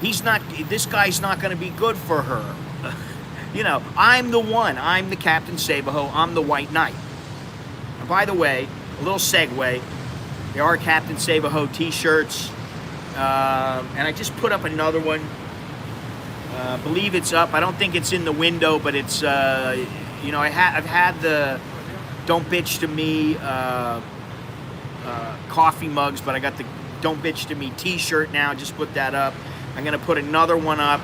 This guy's not gonna be good for her. You know, I'm the one. I'm the Captain Sabaho. I'm the White Knight. And by the way, a little segue. There are Captain Sabaho t-shirts. And I just put up another one. I believe it's up. I don't think it's in the window, but it's, you know, I've had the Don't Bitch to Me coffee mugs, but I got the Don't Bitch to Me t-shirt now. Just put that up. I'm going to put another one up.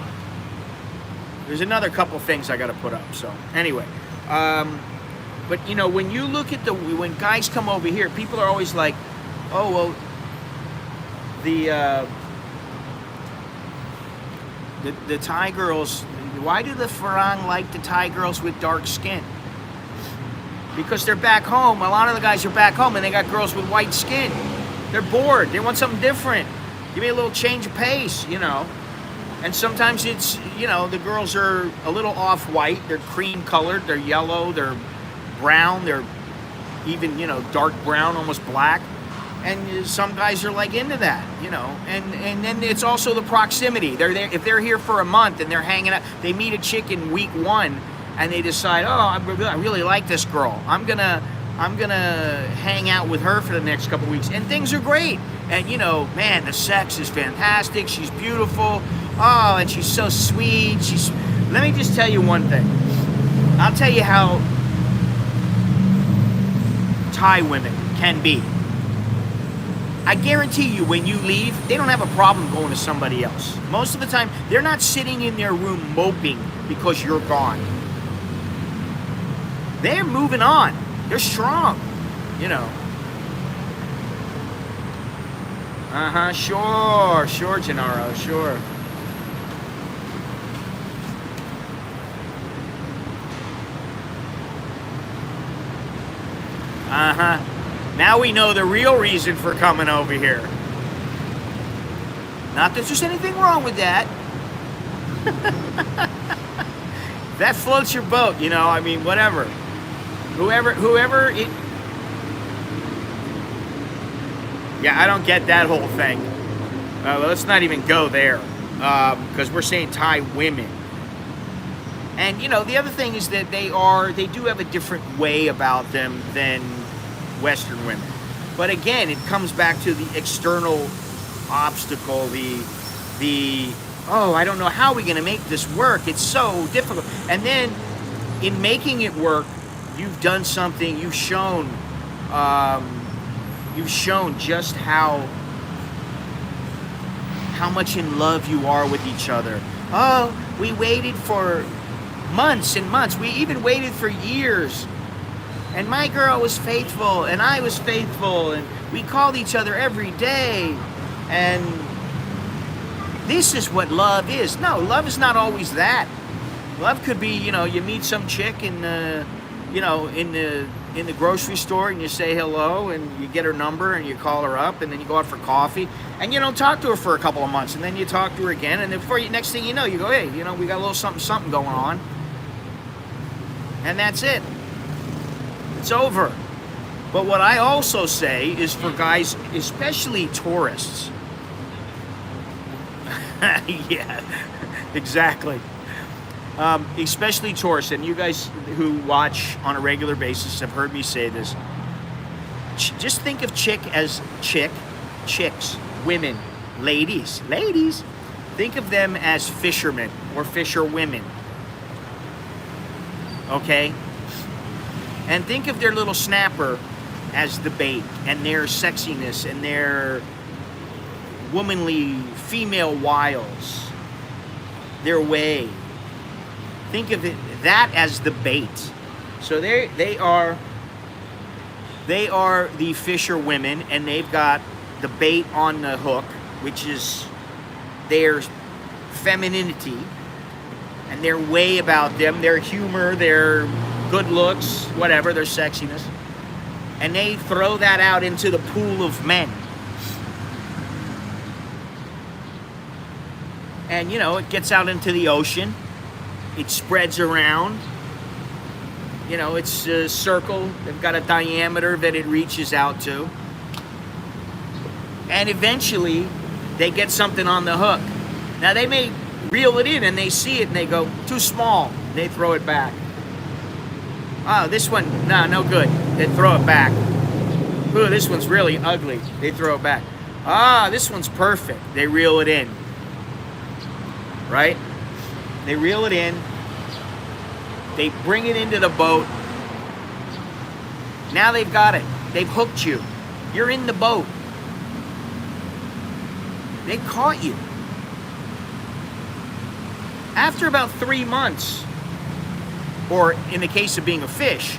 There's another couple things I got to put up. So anyway, but you know, when you look at when guys come over here, people are always like, oh, well, the Thai girls, why do the Farang like the Thai girls with dark skin? Because they're back home. A lot of the guys are back home and they got girls with white skin. They're bored. They want something different. Give me a little change of pace, you know. And sometimes it's, you know, the girls are a little off-white. They're cream colored. They're yellow. They're brown. They're even, you know, dark brown, almost black. And some guys are like into that, you know. And then it's also the proximity. They're there, if they're here for a month and they're hanging out, they meet a chick in week 1 and they decide, oh, I really like this girl. I'm gonna hang out with her for the next couple weeks, and things are great. And you know, man, the sex is fantastic. She's beautiful. Oh, and she's so sweet. Let me just tell you one thing. I'll tell you how Thai women can be. I guarantee you, when you leave, they don't have a problem going to somebody else. Most of the time, they're not sitting in their room moping because you're gone. They're moving on. They're strong, you know. Sure, Gennaro, sure. Now we know the real reason for coming over here. Not that there's anything wrong with that. That floats your boat, you know, I mean, whatever. Whoever it... Yeah, I don't get that whole thing. Let's not even go there. Because we're saying Thai women. And, you know, the other thing is that they do have a different way about them than Western women. But again, it comes back to the external obstacle, oh, I don't know how we're going to make this work. It's so difficult. And then in making it work, you've done something, you've shown just how much in love you are with each other. Oh, we waited for months and months. We even waited for years. And my girl was faithful, and I was faithful, and we called each other every day. And this is what love is. No, love is not always that. Love could be, you know, you meet some chick in, you know, in the in the grocery store and you say hello and you get her number and you call her up and then you go out for coffee and you don't talk to her for a couple of months and then you talk to her again and then next thing you know, you go, hey, you know, we got a little something going on. And that's it. It's over. But what I also say is for guys, especially tourists. Yeah, exactly. Especially tourists, and you guys who watch on a regular basis have heard me say this. Just think of chick as chicks, women, ladies. Think of them as fishermen or fisherwomen. Okay? And think of their little snapper as the bait, and their sexiness, and their womanly female wiles, their way. Think of that as the bait. So they are the fisher women, and they've got the bait on the hook, which is their femininity and their way about them, their humor, their good looks, whatever, their sexiness. And they throw that out into the pool of men. And, you know, it gets out into the ocean. It spreads around. You know, it's a circle. They've got a diameter that it reaches out to. And eventually, they get something on the hook. Now, they may reel it in and they see it and they go, too small. They throw it back. Oh, this one, no good. They throw it back. Ooh, this one's really ugly. They throw it back. Ah, this one's perfect. They reel it in. Right? They reel it in. They bring it into the boat. Now they've got it. They've hooked you. You're in the boat. They caught you. After about 3 months, or in the case of being a fish,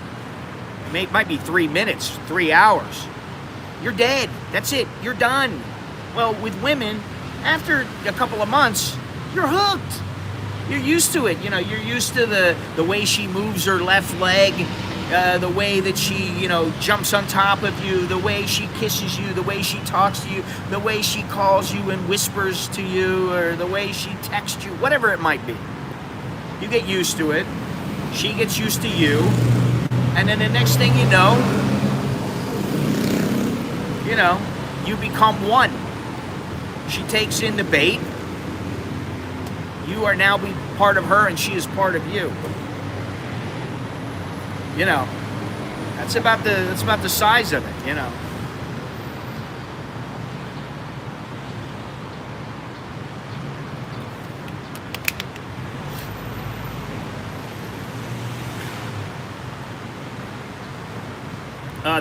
it might be 3 minutes, 3 hours. You're dead. That's it. You're done. Well, with women, after a couple of months, you're hooked. You're used to it. You know, you're used to the way she moves her left leg, the way that she, you know, jumps on top of you, the way she kisses you, the way she talks to you, the way she calls you and whispers to you, or the way she texts you, whatever it might be. You get used to it. She gets used to you. And then the next thing you know, you become one. She takes in the bait. You are now be part of her and she is part of you. You know, that's about the size of it, you know.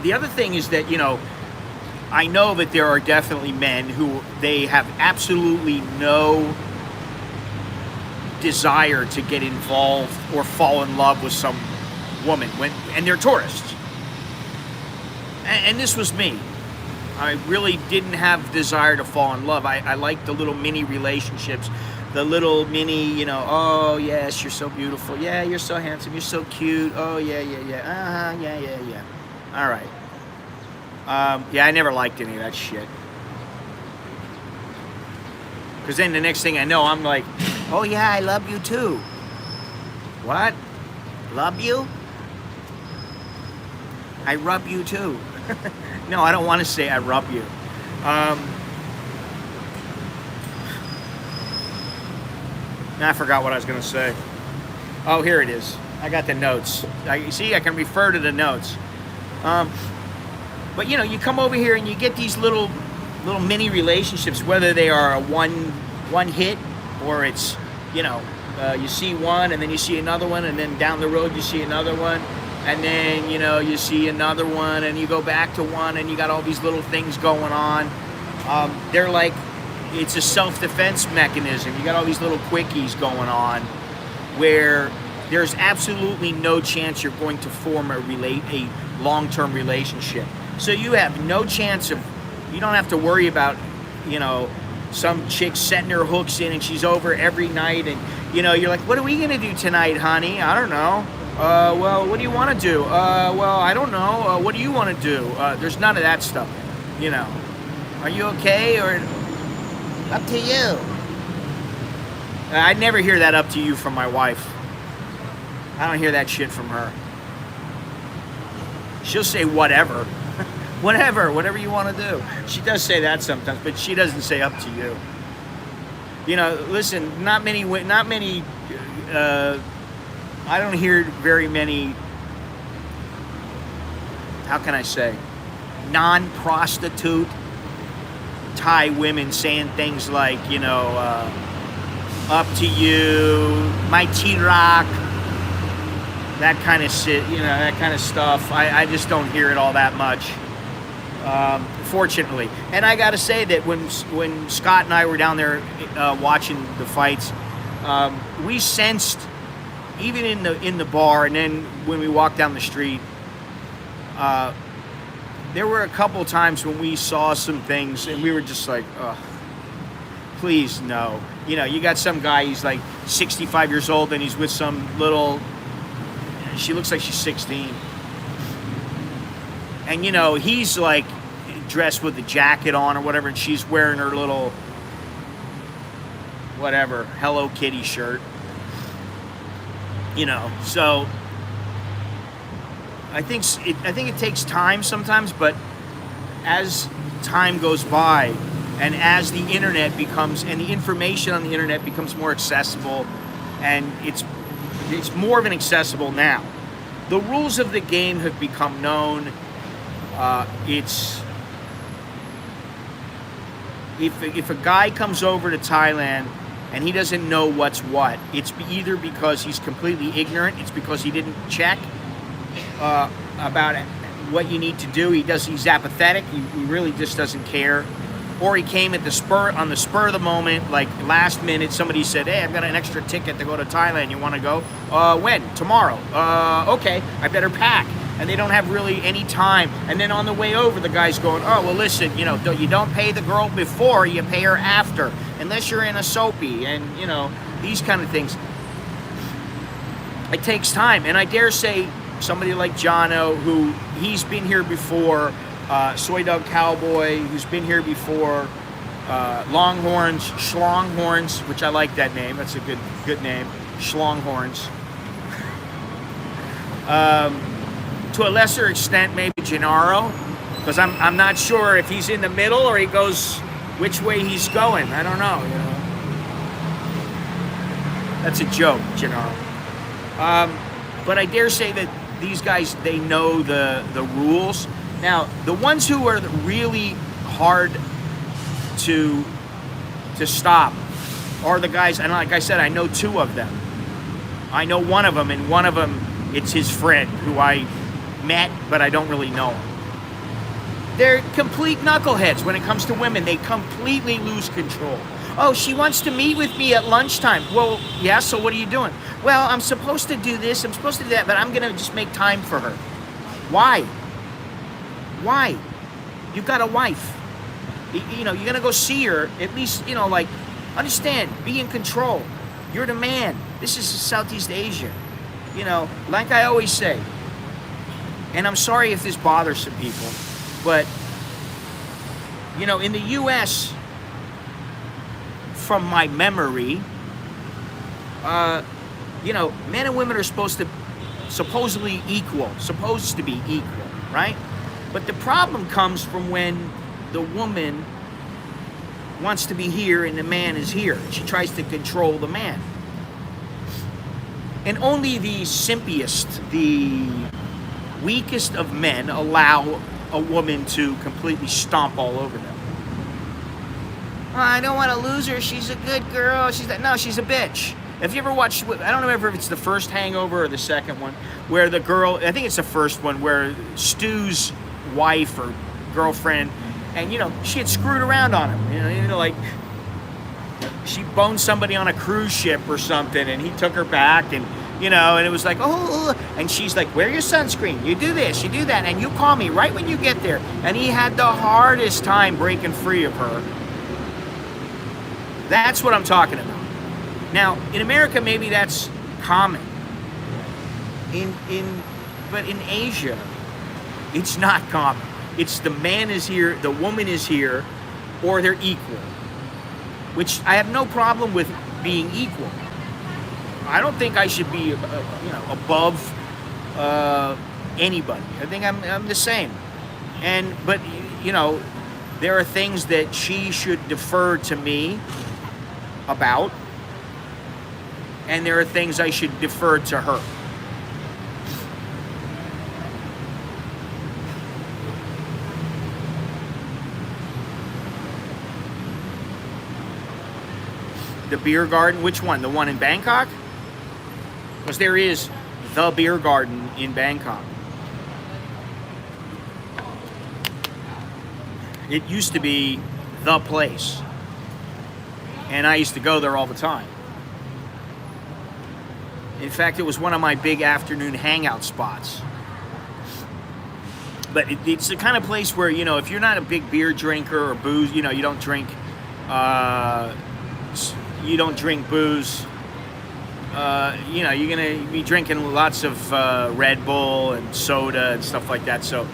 The other thing is that, you know, I know that there are definitely men who they have absolutely no desire to get involved or fall in love with some woman and they're tourists. And this was me. I really didn't have desire to fall in love. I like the little mini relationships, the little mini, you know, oh yes, you're so beautiful. Yeah, you're so handsome. You're so cute. Oh yeah. Yeah. All right. Yeah, I never liked any of that shit. Because then the next thing I know, I'm like, oh yeah, I love you too. What? Love you? I rub you too. No, I don't want to say I rub you. I forgot what I was going to say. Oh, here it is. I got the notes. See, I can refer to the notes. But you know, you come over here and you get these little mini relationships, whether they are a one hit or it's, you know, you see one and then you see another one and then down the road you see another one and then, you know, you see another one and you go back to one and you got all these little things going on. They're like, it's a self-defense mechanism. You got all these little quickies going on where there's absolutely no chance you're going to form a long-term relationship. So you have no chance of, you don't have to worry about, you know, some chick setting her hooks in and she's over every night and, you know, you're like, what are we going to do tonight, honey? I don't know. Well, what do you want to do? Well, I don't know. What do you want to do? There's none of that stuff, you know. Are you okay, or up to you? I never hear that up to you from my wife. I don't hear that shit from her. She'll say whatever. Whatever you want to do. She does say that sometimes, but she doesn't say up to you. You know, listen, not many, I don't hear very many, how can I say, non-prostitute Thai women saying things like, you know, up to you, my T-Rock, that kind of shit, you know, that kind of stuff. I just don't hear it all that much, fortunately. And I gotta say that when Scott and I were down there watching the fights, we sensed, even in the bar, and then when we walked down the street, there were a couple times when we saw some things and we were just like, oh, please no. You know, you got some guy, he's like 65 years old and he's with some little, she looks like she's 16. And you know, he's like dressed with a jacket on or whatever, and she's wearing her little, whatever, Hello Kitty shirt. You know, so I think it takes time sometimes, but as time goes by and as the internet becomes, and the information on the internet becomes more accessible, and it's more of an accessible now. The rules of the game have become known. If a guy comes over to Thailand and he doesn't know what's what, it's either because he's completely ignorant, it's because he didn't check about what you need to do. He's apathetic, he really just doesn't care. Or he came on the spur of the moment, like last minute, somebody said, hey, I've got an extra ticket to go to Thailand, you want to go? When? Tomorrow. Okay, I better pack. And they don't have really any time. And then on the way over, the guy's going, oh, well, listen, you know, you don't pay the girl before, you pay her after, unless you're in a soapy, and, you know, these kind of things. It takes time. And I dare say somebody like Jono, who he's been here before, Soy Dog Cowboy, who's been here before, Longhorns, Schlonghorns, which I like that name. That's a good name, Schlonghorns. To a lesser extent, maybe Gennaro, because I'm not sure if he's in the middle or he goes which way he's going. I don't know. You know, that's a joke, Gennaro. But I dare say that these guys, they know the rules. Now, the ones who are really hard to stop are the guys, and like I said, I know two of them. I know one of them, and one of them, it's his friend who I met, but I don't really know him. They're complete knuckleheads when it comes to women. They completely lose control. Oh, she wants to meet with me at lunchtime. Well, yeah, so what are you doing? Well, I'm supposed to do this, I'm supposed to do that, but I'm going to just make time for her. Why? Why? You've got a wife. You know, you're going to go see her, at least, you know, like, understand, be in control. You're the man. This is Southeast Asia. You know, like I always say, and I'm sorry if this bothers some people, but, you know, in the U.S., from my memory, you know, men and women are supposed to be equal, right? But the problem comes from when the woman wants to be here and the man is here. She tries to control the man. And only the simpiest, the weakest of men allow a woman to completely stomp all over them. Oh, I don't want to lose her. She's a good girl. No, she's a bitch. If you ever watched, I don't remember if it's the first Hangover or the second one, where the girl, I think it's the first one, where Stu's wife or girlfriend, and, you know, she had screwed around on him. You know, like, she boned somebody on a cruise ship or something, and he took her back, and, you know, and it was like, oh, and she's like, wear your sunscreen, you do this, you do that, and you call me right when you get there. And he had the hardest time breaking free of her. That's what I'm talking about. Now, in America, maybe that's common. But in Asia, it's not common. It's the man is here, the woman is here, or they're equal. Which I have no problem with being equal. I don't think I should be, above anybody. I think I'm the same. But there are things that she should defer to me about, and there are things I should defer to her. The beer garden, which one? The one in Bangkok? Because there is the beer garden in Bangkok. It used to be the place. And I used to go there all the time. In fact, it was one of my big afternoon hangout spots. But it's the kind of place where, if you're not a big beer drinker or booze, you don't drink booze, you're gonna be drinking lots of Red Bull and soda and stuff like that. So,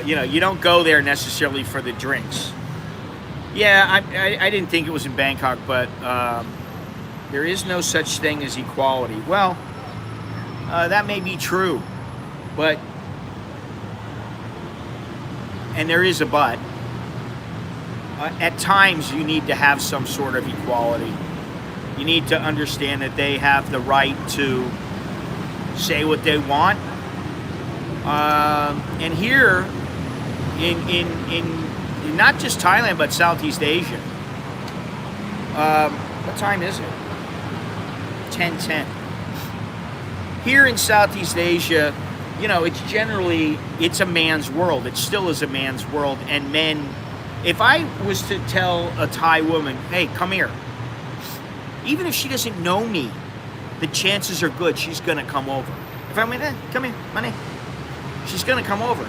you don't go there necessarily for the drinks. Yeah, I didn't think it was in Bangkok, but there is no such thing as equality. Well, that may be true, but, and there is a but. At times, you need to have some sort of equality. You need to understand that they have the right to say what they want. And here, in not just Thailand, but Southeast Asia. What time is it? 10:10. Here in Southeast Asia, it's a man's world. It still is a man's world, and men. If I was to tell a Thai woman, hey, come here, even if she doesn't know me, the chances are good she's going to come over. If I'm like, come here, money, she's going to come over.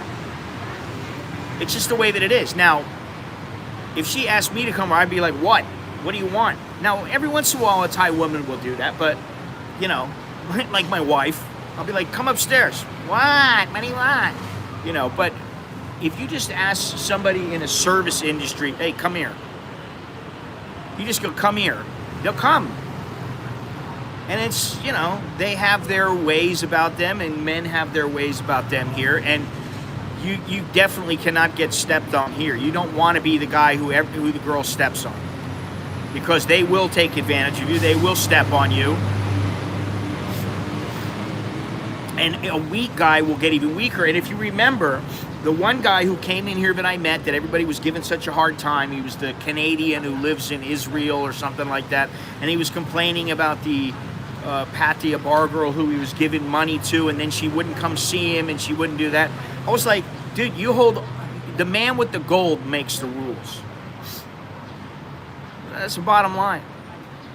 It's just the way that it is. Now, if she asked me to come over, I'd be like, what? What do you want? Now, every once in a while, a Thai woman will do that, but, like my wife, I'll be like, come upstairs. What? Money, what? But if you just ask somebody in a service industry, hey, come here. You just go, come here. They'll come. And it's, they have their ways about them, and men have their ways about them here. And you definitely cannot get stepped on here. You don't want to be the guy who the girl steps on. Because they will take advantage of you. They will step on you. And a weak guy will get even weaker. And if you remember, the one guy who came in here that I met that everybody was giving such a hard time, he was the Canadian who lives in Israel or something like that, and he was complaining about the Patia bar girl who he was giving money to, and then she wouldn't come see him and she wouldn't do that. I was like, dude, the man with the gold makes the rules. That's the bottom line.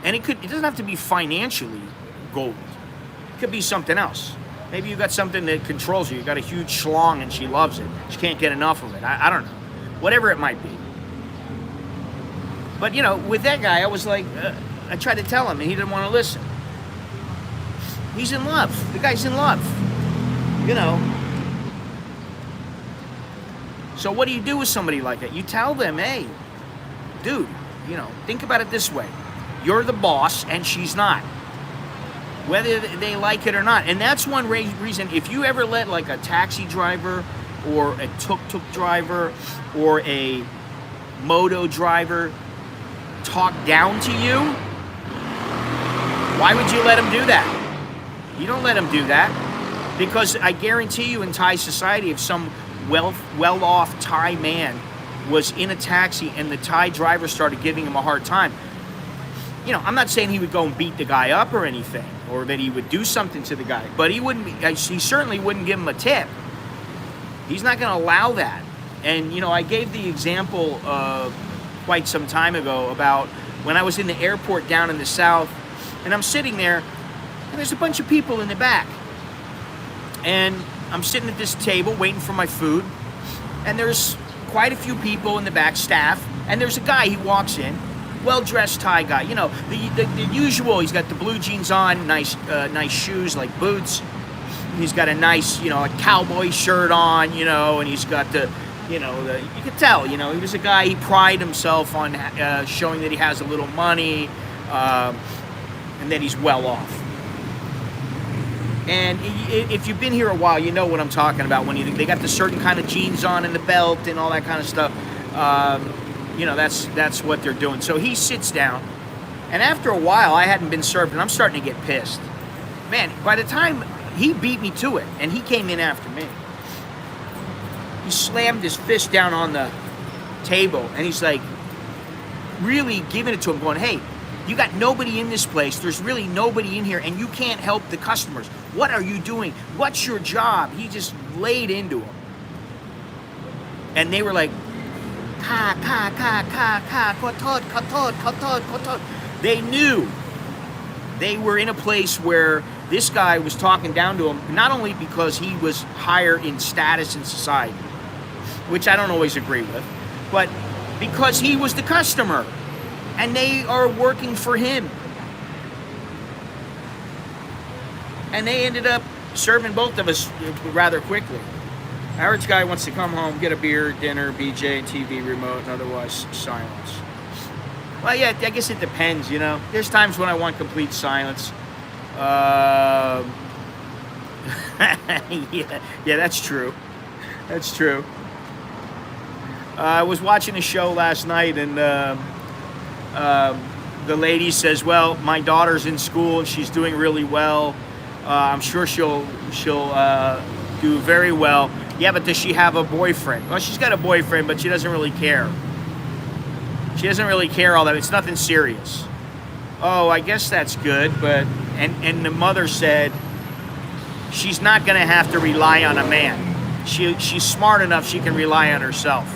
And it doesn't have to be financially gold. It could be something else. Maybe you got something that controls you. You got a huge schlong and she loves it. She can't get enough of it. I don't know. Whatever it might be. But, with that guy, I was like, I tried to tell him and he didn't want to listen. He's in love. The guy's in love. So what do you do with somebody like that? You tell them, hey, dude, think about it this way. You're the boss and she's not. Whether they like it or not. And that's one reason, if you ever let like a taxi driver or a tuk-tuk driver or a moto driver talk down to you, why would you let them do that? You don't let them do that. Because I guarantee you in Thai society, if some well-off Thai man was in a taxi and the Thai driver started giving him a hard time, I'm not saying he would go and beat the guy up or anything, or that he would do something to the guy, but he certainly wouldn't give him a tip. He's not going to allow that. And, I gave the example quite some time ago about when I was in the airport down in the south, and I'm sitting there, and there's a bunch of people in the back. And I'm sitting at this table waiting for my food, and there's quite a few people in the back, staff, and there's a guy, he walks in, well-dressed Thai guy, the usual. He's got the blue jeans on, nice shoes like boots, he's got a nice, a cowboy shirt on, and he's got the, you could tell, he was a guy, he prided himself on showing that he has a little money, and that he's well off. And if you've been here a while, you know what I'm talking about. When they got the certain kind of jeans on and the belt and all that kind of stuff, that's what they're doing. So he sits down, and after a while, I hadn't been served, and I'm starting to get pissed. Man, by the time he beat me to it, and he came in after me, he slammed his fist down on the table, and he's like, really giving it to him, going, hey, you got nobody in this place. There's really nobody in here, and you can't help the customers. What are you doing? What's your job? He just laid into him. And they were like, ka. They knew they were in a place where this guy was talking down to him, not only because he was higher in status in society, which I don't always agree with, but because he was the customer. And they are working for him. And they ended up serving both of us rather quickly. Average guy wants to come home, get a beer, dinner, BJ, TV remote, and otherwise silence. Well, yeah, I guess it depends, There's times when I want complete silence. Yeah, that's true. That's true. I was watching a show last night, and the lady says, well, my daughter's in school and she's doing really well. I'm sure she'll do very well. Yeah, but does she have a boyfriend? Well, she's got a boyfriend, but she doesn't really care. She doesn't really care all that. It's nothing serious. Oh, I guess that's good, but and the mother said she's not going to have to rely on a man. She's smart enough she can rely on herself.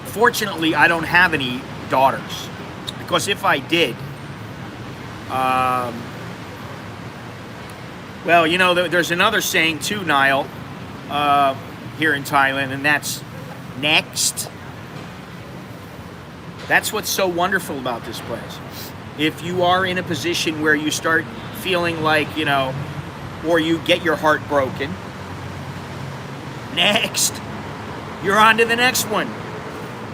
Fortunately, I don't have any daughters, because if I did, well, there's another saying too, Niall, here in Thailand, and that's next. That's what's so wonderful about this place. If you are in a position where you start feeling like, or you get your heart broken, next, you're on to the next one.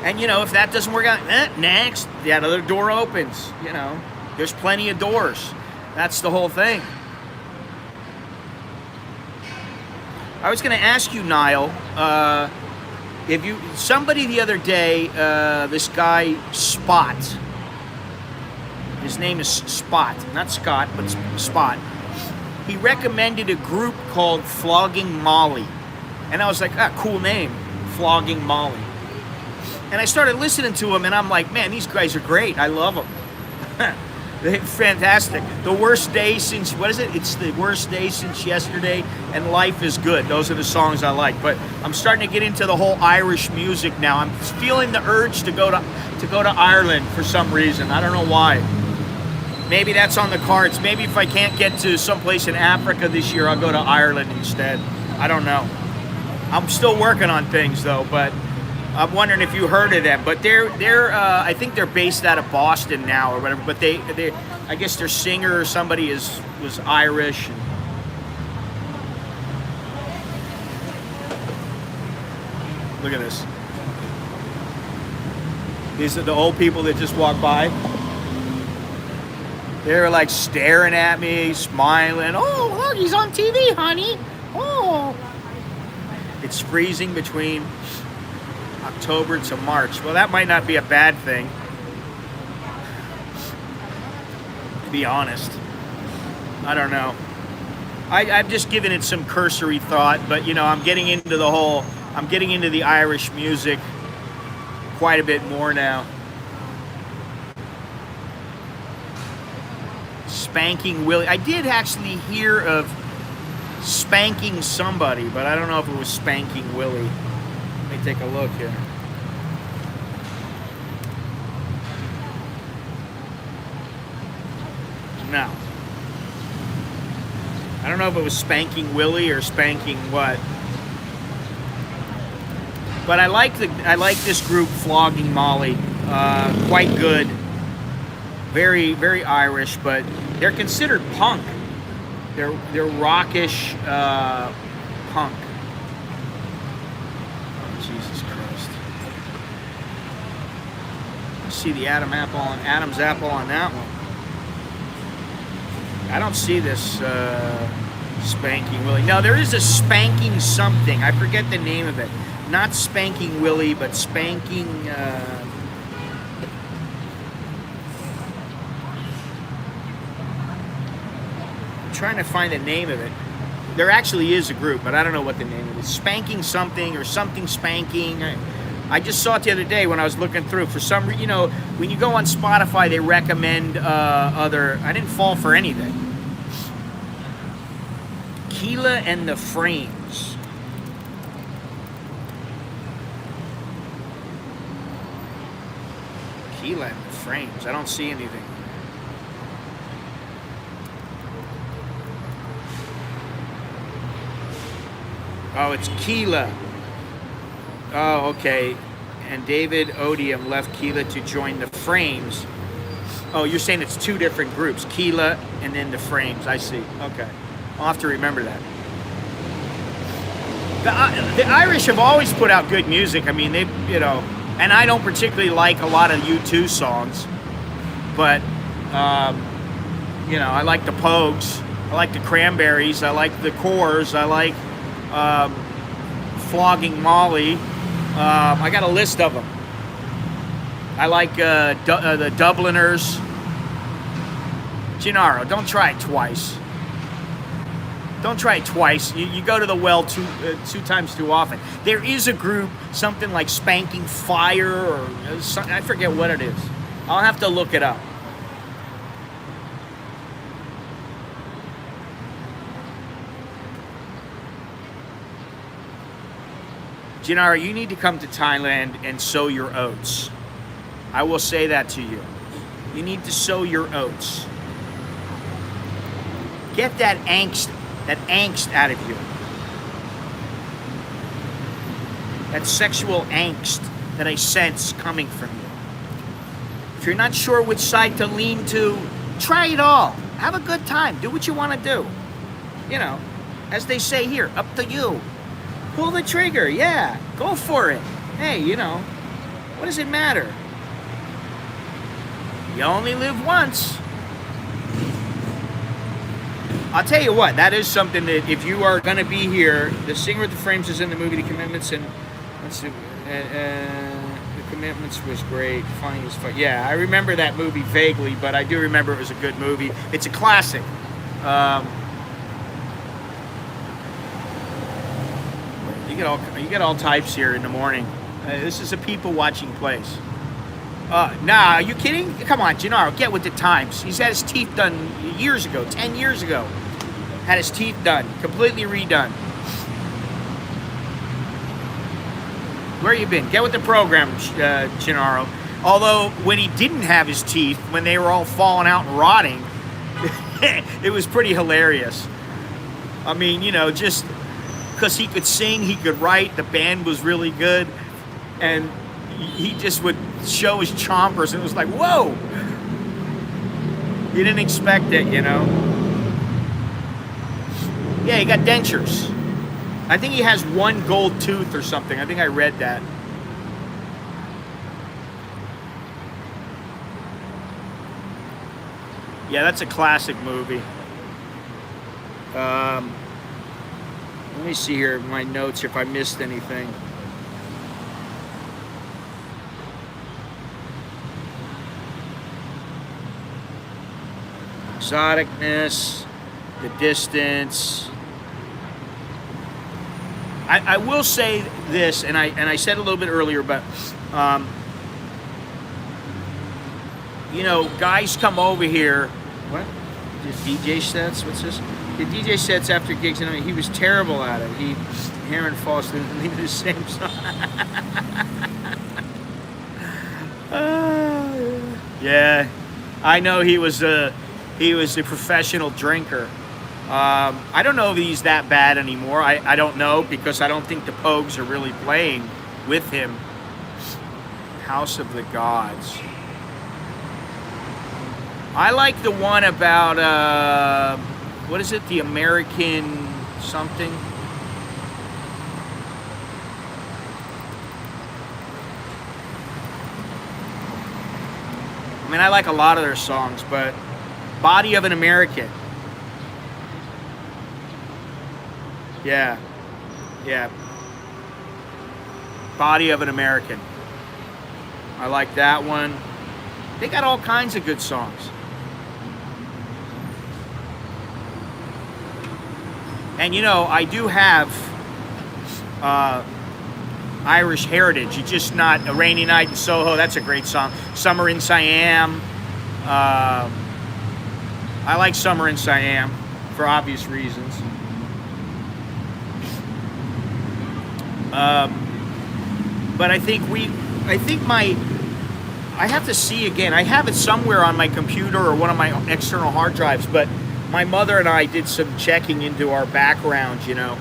And, if that doesn't work out, next, that other door opens. There's plenty of doors. That's the whole thing. I was going to ask you, Niall, somebody the other day, this guy, Spot, his name is Spot, not Scott, but Spot. He recommended a group called Flogging Molly. And I was like, cool name, Flogging Molly. And I started listening to them, and I'm like, man, these guys are great. I love them. They're fantastic. The worst day since, what is it? It's the worst day since yesterday, and life is good. Those are the songs I like. But I'm starting to get into the whole Irish music now. I'm feeling the urge to go to Ireland for some reason. I don't know why. Maybe that's on the cards. Maybe if I can't get to someplace in Africa this year, I'll go to Ireland instead. I don't know. I'm still working on things, though, but I'm wondering if you heard of them, but they're I think they're based out of Boston now or whatever. But they I guess their singer or somebody was Irish. Look at this. These are the old people that just walked by. They're like staring at me, smiling. Oh, look, he's on TV, honey. Oh, it's freezing between October to March. Well, that might not be a bad thing, to be honest. I don't know. I'm just giving it some cursory thought, but I'm getting into the Irish music quite a bit more now. Spanking Willie. I did actually hear of spanking somebody, but I don't know if it was Spanking Willie. Let me take a look here. No. I don't know if it was Spanking Willie or Spanking what. But I like this group, Flogging Molly. quite good, very very Irish, but they're considered punk. They're rockish punk. Oh, Jesus Christ! I see the Adam's apple on that one. I don't see this Spanking Willie. No, there is a Spanking something. I forget the name of it. Not Spanking Willie, but Spanking. I'm trying to find the name of it. There actually is a group, but I don't know what the name of it is. Spanking something or something Spanking. I just saw it the other day when I was looking through. For some reason, you know, when you go on Spotify, they recommend other. I didn't fall for anything. Keela and the Frames. Keela and the Frames. I don't see anything. Oh, it's Keela. Oh, okay. And David Odium left Keela to join the Frames. Oh, you're saying it's two different groups, Keela and then the Frames. I see. Okay. I'll have to remember that. The Irish have always put out good music. I mean, they, you know, and I don't particularly like a lot of U2 songs, but, you know, I like the Pogues, I like the Cranberries, I like the Corrs, I like Flogging Molly. I got a list of them. I like the Dubliners. Gennaro, don't try it twice. Don't try it twice. You go to the well two times too often. There is a group, something like Spanking Fire, or I forget what it is. I'll have to look it up. Gennaro, you need to come to Thailand and sow your oats. I will say that to you. You need to sow your oats. Get that angst out of you. That sexual angst that I sense coming from you. If you're not sure which side to lean to, try it all. Have a good time. Do what you want to do. You know, as they say here, up to you. Pull the trigger, yeah. Go for it. Hey, you know, what does it matter? You only live once. I'll tell you what, that is something that if you are going to be here, the Singer with the Frames is in the movie The Commitments, and let's see, The Commitments was great, funny as fuck. Yeah, I remember that movie vaguely, but I do remember it was a good movie. It's a classic. You get all types here in the morning. This is a people watching place. Nah, are you kidding? Come on, Gennaro, get with the times. He's had his teeth done years ago, 10 years ago. Had his teeth done, completely redone. Where you been? Get with the program, Gennaro. Although, when he didn't have his teeth, when they were all falling out and rotting, it was pretty hilarious. I mean, you know, just because he could sing, he could write, the band was really good, and he just would show his chompers, and it was like, whoa! You didn't expect it, you know? Yeah, he got dentures. I think he has one gold tooth or something. I think I read that. Yeah, that's a classic movie. Let me see here, my notes, if I missed anything. Exoticness, the distance. I will say this, and I said a little bit earlier, but you know, guys come over here. What? Just DJ sets? What's this? The DJ sets after gigs, and I mean, he was terrible at it. Heron Foster didn't leave the same song. Yeah, I know he was a professional drinker. I don't know if he's that bad anymore. I don't know, because I don't think the Pogues are really playing with him. House of the Gods. I like the one about, what is it? The American something? I mean, I like a lot of their songs, but Body of an American. Yeah. Yeah. Body of an American. I like that one. They got all kinds of good songs. And you know, I do have Irish heritage. It's just not A Rainy Night in Soho. That's a great song. Summer in Siam. I like Summer in Siam for obvious reasons. But I think I have to see again. I have it somewhere on my computer or one of my external hard drives, but my mother and I did some checking into our background, you know.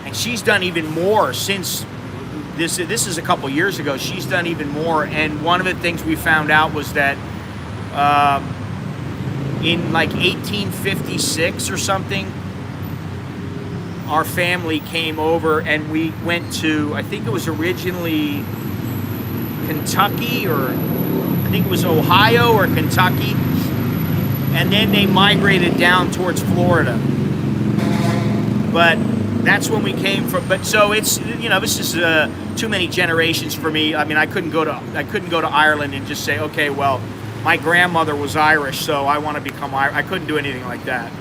And she's done even more since this is a couple years ago. She's done even more, and one of the things we found out was that in like 1856 or something, our family came over and we went to, I think it was originally Kentucky, or I think it was Ohio or Kentucky, and then they migrated down towards Florida. But that's when we came from. But so it's, you know, this is too many generations for me. I mean, I couldn't go to Ireland and just say, okay, well, my grandmother was Irish, so I want to become Irish. I couldn't do anything like that.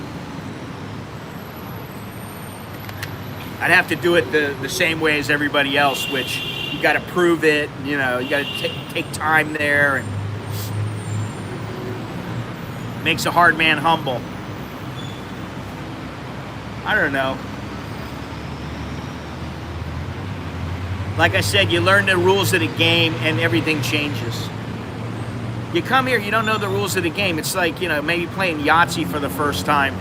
I'd have to do it the same way as everybody else, which you got to prove it. You know, you got to take time there, and makes a hard man humble. I don't know. Like I said, you learn the rules of the game and everything changes. You come here, you don't know the rules of the game. It's like, you know, maybe playing Yahtzee for the first time.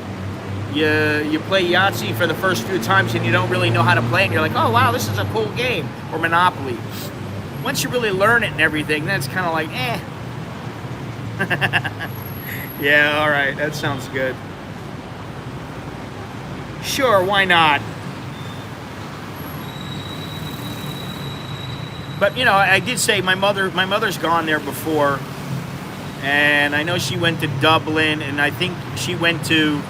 You play Yahtzee for the first few times and you don't really know how to play it, and you're like, oh wow, this is a cool game. Or Monopoly. Once you really learn it and everything, then it's kind of like, eh. Yeah, all right, that sounds good. Sure, why not? But you know, I did say my mother's gone there before, and I know she went to Dublin, and I think she went to,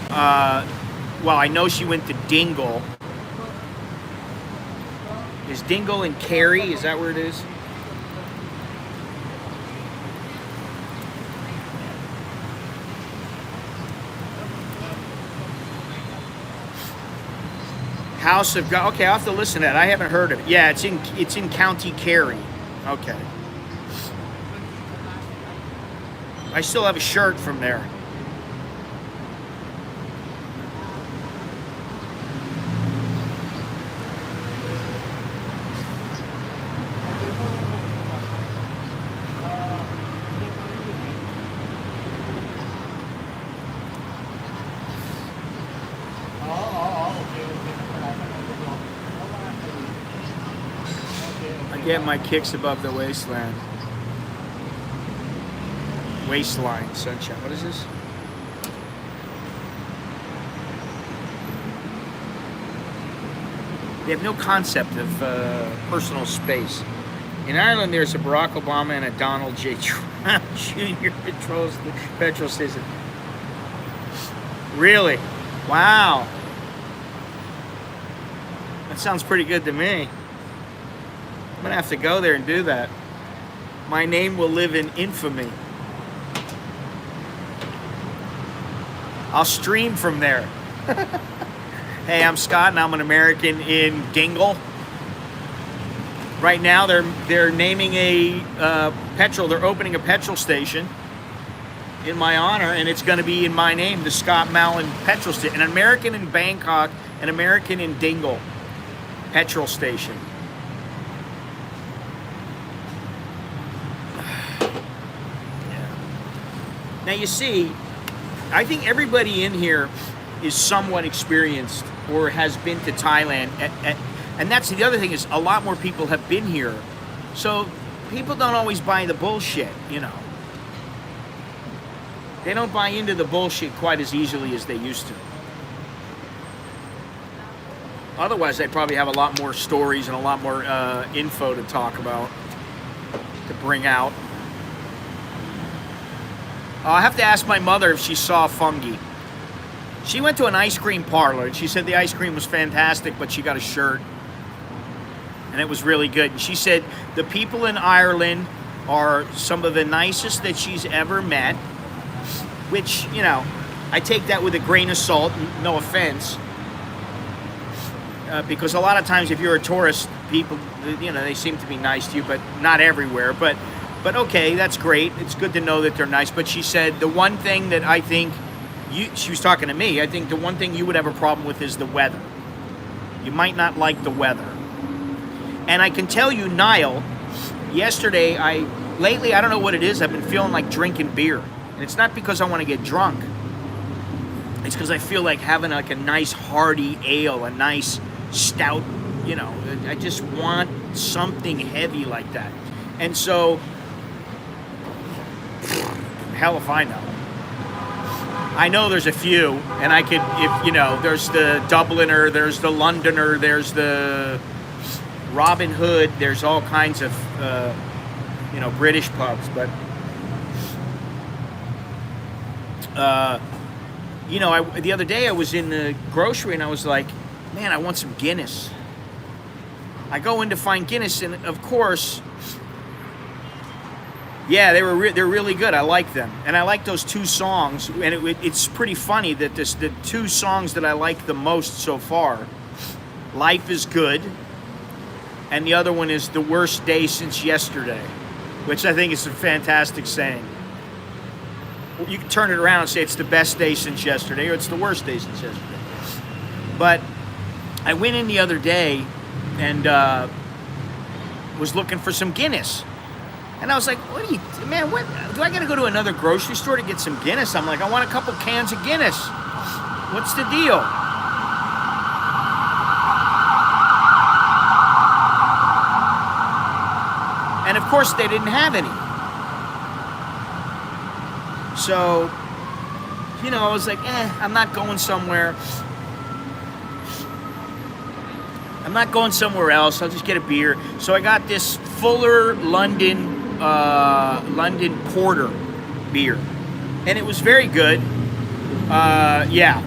well, I know she went to Dingle. Is Dingle in Kerry? Is that where it is? House of God. Okay, I'll have to listen to that. I haven't heard of it. Yeah, it's in County Kerry. Okay. I still have a shirt from there. Get my kicks above the waistline. Waistline, sunshine. What is this? They have no concept of personal space. In Ireland, there's a Barack Obama and a Donald J. Trump Jr. patrols the petrol station. Really? Wow. That sounds pretty good to me. I'm gonna have to go there and do that. My name will live in infamy. I'll stream from there. Hey, I'm Scott, and I'm an American in Dingle. Right now, they're naming a they're opening a petrol station in my honor, and it's going to be in my name, the Scott Mallon Petrol Station. An American in Bangkok, an American in Dingle petrol station. Now you see, I think everybody in here is somewhat experienced or has been to Thailand. And that's the other thing, is a lot more people have been here So people don't always buy the bullshit, you know. They don't buy into the bullshit quite as easily as they used to. Otherwise, they'd probably have a lot more stories and a lot more info to talk about, to bring out. I have to ask my mother if she saw fungi. She went to an ice cream parlor, and she said the ice cream was fantastic, but she got a shirt, and it was really good. And she said the people in Ireland are some of the nicest that she's ever met, which, you know, I take that with a grain of salt, no offense, because a lot of times if you're a tourist, people, you know, they seem to be nice to you, but not everywhere. But okay, that's great. It's good to know that they're nice. But she said the one thing that I think she was talking to me, I think the one thing you would have a problem with is the weather. You might not like the weather. And I can tell you, Niall, yesterday, lately, I don't know what it is, I've been feeling like drinking beer. And it's not because I want to get drunk. It's because I feel like having like a nice hearty ale, a nice stout, you know, I just want something heavy like that. And so, hell if I know. I know there's a few, and I could, if you know, there's the Dubliner, there's the Londoner, there's the Robin Hood, there's all kinds of, you know, British pubs, but, you know, the other day I was in the grocery and I was like, man, I want some Guinness. I go in to find Guinness, and of course, yeah, they're really good. I like them, and I like those two songs. And it's pretty funny that the two songs that I like the most so far, "Life Is Good," and the other one is "The Worst Day Since Yesterday," which I think is a fantastic saying. You can turn it around and say it's the best day since yesterday, or it's the worst day since yesterday. But I went in the other day and was looking for some Guinness. And I was like, what do I got to go to another grocery store to get some Guinness? I'm like, I want a couple cans of Guinness. What's the deal? And of course, they didn't have any. So, you know, I was like, I'm not going somewhere. I'm not going somewhere else. I'll just get a beer. So I got this Fuller London Porter beer, and it was very good. Yeah.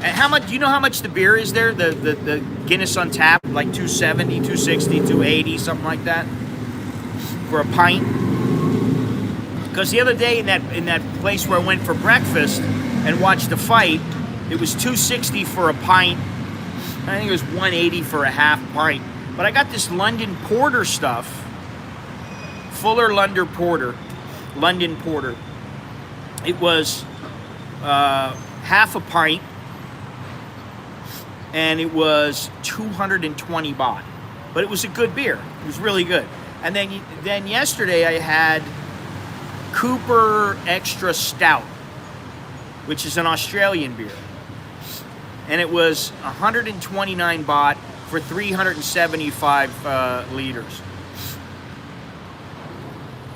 And how much? Do you know how much the beer is there? The Guinness on tap, like $2.70, $2.60, $2.80, something like that, for a pint. Because the other day in that place where I went for breakfast and watched the fight, it was $2.60 for a pint. I think it was $1.80 for a half pint. But I got this London Porter stuff. Fuller London Porter. It was half a pint, and it was 220 baht. But it was a good beer. It was really good. And then yesterday I had Cooper Extra Stout, which is an Australian beer. And it was 129 baht for 375 liters.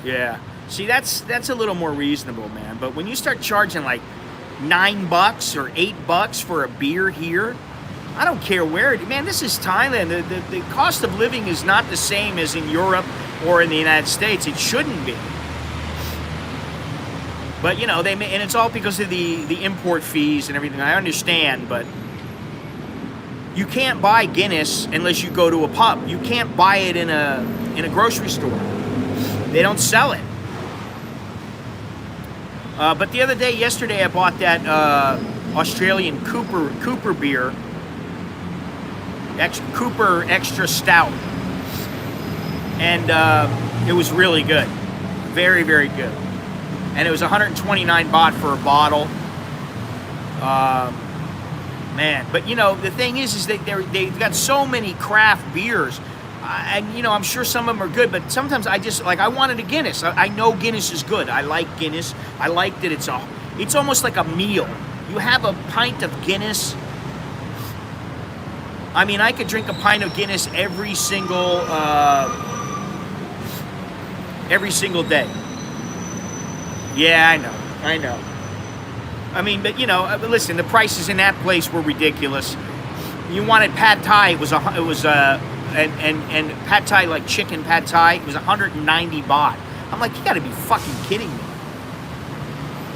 Yeah. See, that's a little more reasonable, man. But when you start charging like $9 or $8 for a beer here, I don't care where it. Man, this is Thailand. The cost of living is not the same as in Europe or in the United States. It shouldn't be. But you know, and it's all because of the import fees and everything. I understand, but you can't buy Guinness unless you go to a pub. You can't buy it in a grocery store. They don't sell it. But the other day, yesterday, I bought that Australian Cooper beer, Cooper Extra Stout, and it was really good, very, very good. And it was 129 baht for a bottle. Man, but you know, the thing is that they've got so many craft beers. And you know, I'm sure some of them are good, but sometimes I just like, I wanted a Guinness. I know Guinness is good. I like Guinness. I like that it's almost like a meal. You have a pint of Guinness, I mean, I could drink a pint of Guinness every single day. Yeah, I know. I mean, but you know, listen, the prices in that place were ridiculous. You wanted pad thai, and pad thai, like chicken pad thai, it was 190 baht. I'm like, you gotta be fucking kidding me.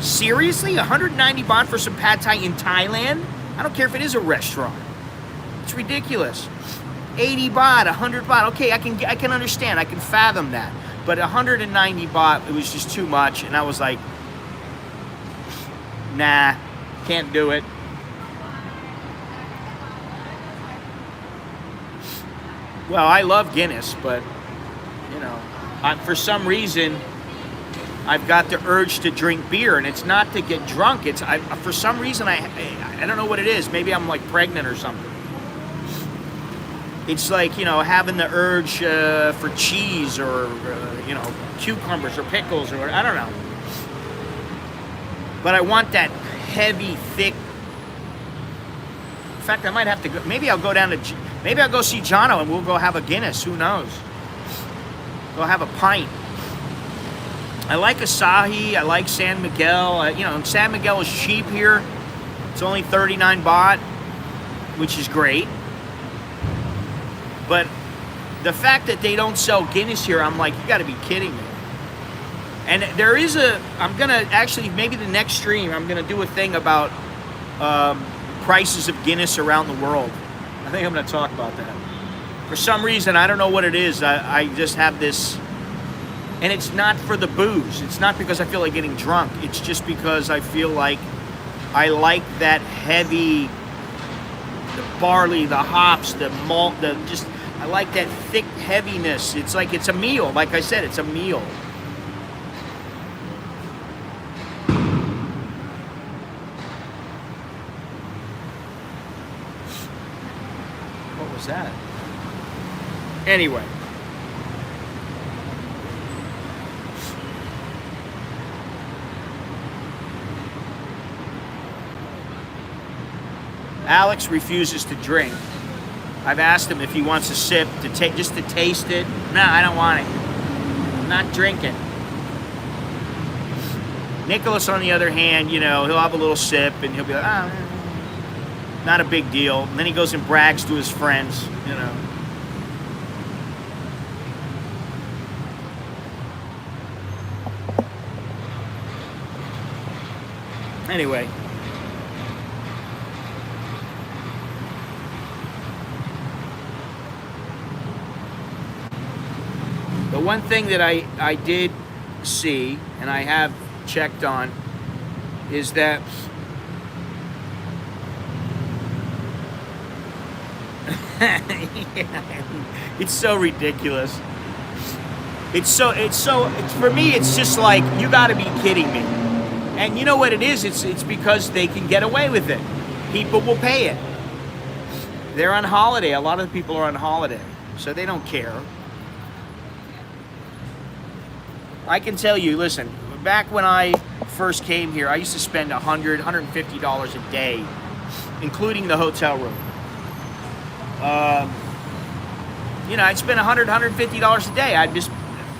Seriously? 190 baht for some pad thai in Thailand? I don't care if it is a restaurant. It's ridiculous. 80 baht, 100 baht. Okay, I can understand. I can fathom that. But 190 baht, it was just too much, and I was like, nah, can't do it. Well, I love Guinness, but you know, for some reason, I've got the urge to drink beer, and it's not to get drunk. It's for some reason I don't know what it is. Maybe I'm like pregnant or something. It's like, you know, having the urge for cheese or you know, cucumbers or pickles or I don't know. But I want that heavy, thick. In fact, I might have to go. Maybe I'll go down to. Maybe I'll go see Jono and we'll go have a Guinness. Who knows? Go have a pint. I like Asahi. I like San Miguel. You know, San Miguel is cheap here. It's only 39 baht, which is great. But the fact that they don't sell Guinness here, I'm like, you got to be kidding me. And there is I'm going to actually, maybe the next stream, I'm going to do a thing about prices of Guinness around the world. I think I'm going to talk about that. For some reason, I don't know what it is. I just have this, and it's not for the booze. It's not because I feel like getting drunk. It's just because I feel like I like that heavy, the barley, the hops, the malt, I like that thick heaviness. It's like it's a meal. Like I said, it's a meal. What was that? Anyway. Alex refuses to drink. I've asked him if he wants a sip to just to taste it. No, I don't want it. I'm not drinking. Nicholas, on the other hand, you know, he'll have a little sip and he'll be like, not a big deal. And then he goes and brags to his friends, you know. Anyway. The one thing that I did see, and I have checked on, is that it's so ridiculous. It's for me, it's just like, you gotta be kidding me. And you know what it is? It's because they can get away with it. People will pay it. They're on holiday. A lot of the people are on holiday, so they don't care. I can tell you, listen, back when I first came here, I used to spend $100, $150 a day, including the hotel room. You know, I'd spend $100, $150 a day. I'd just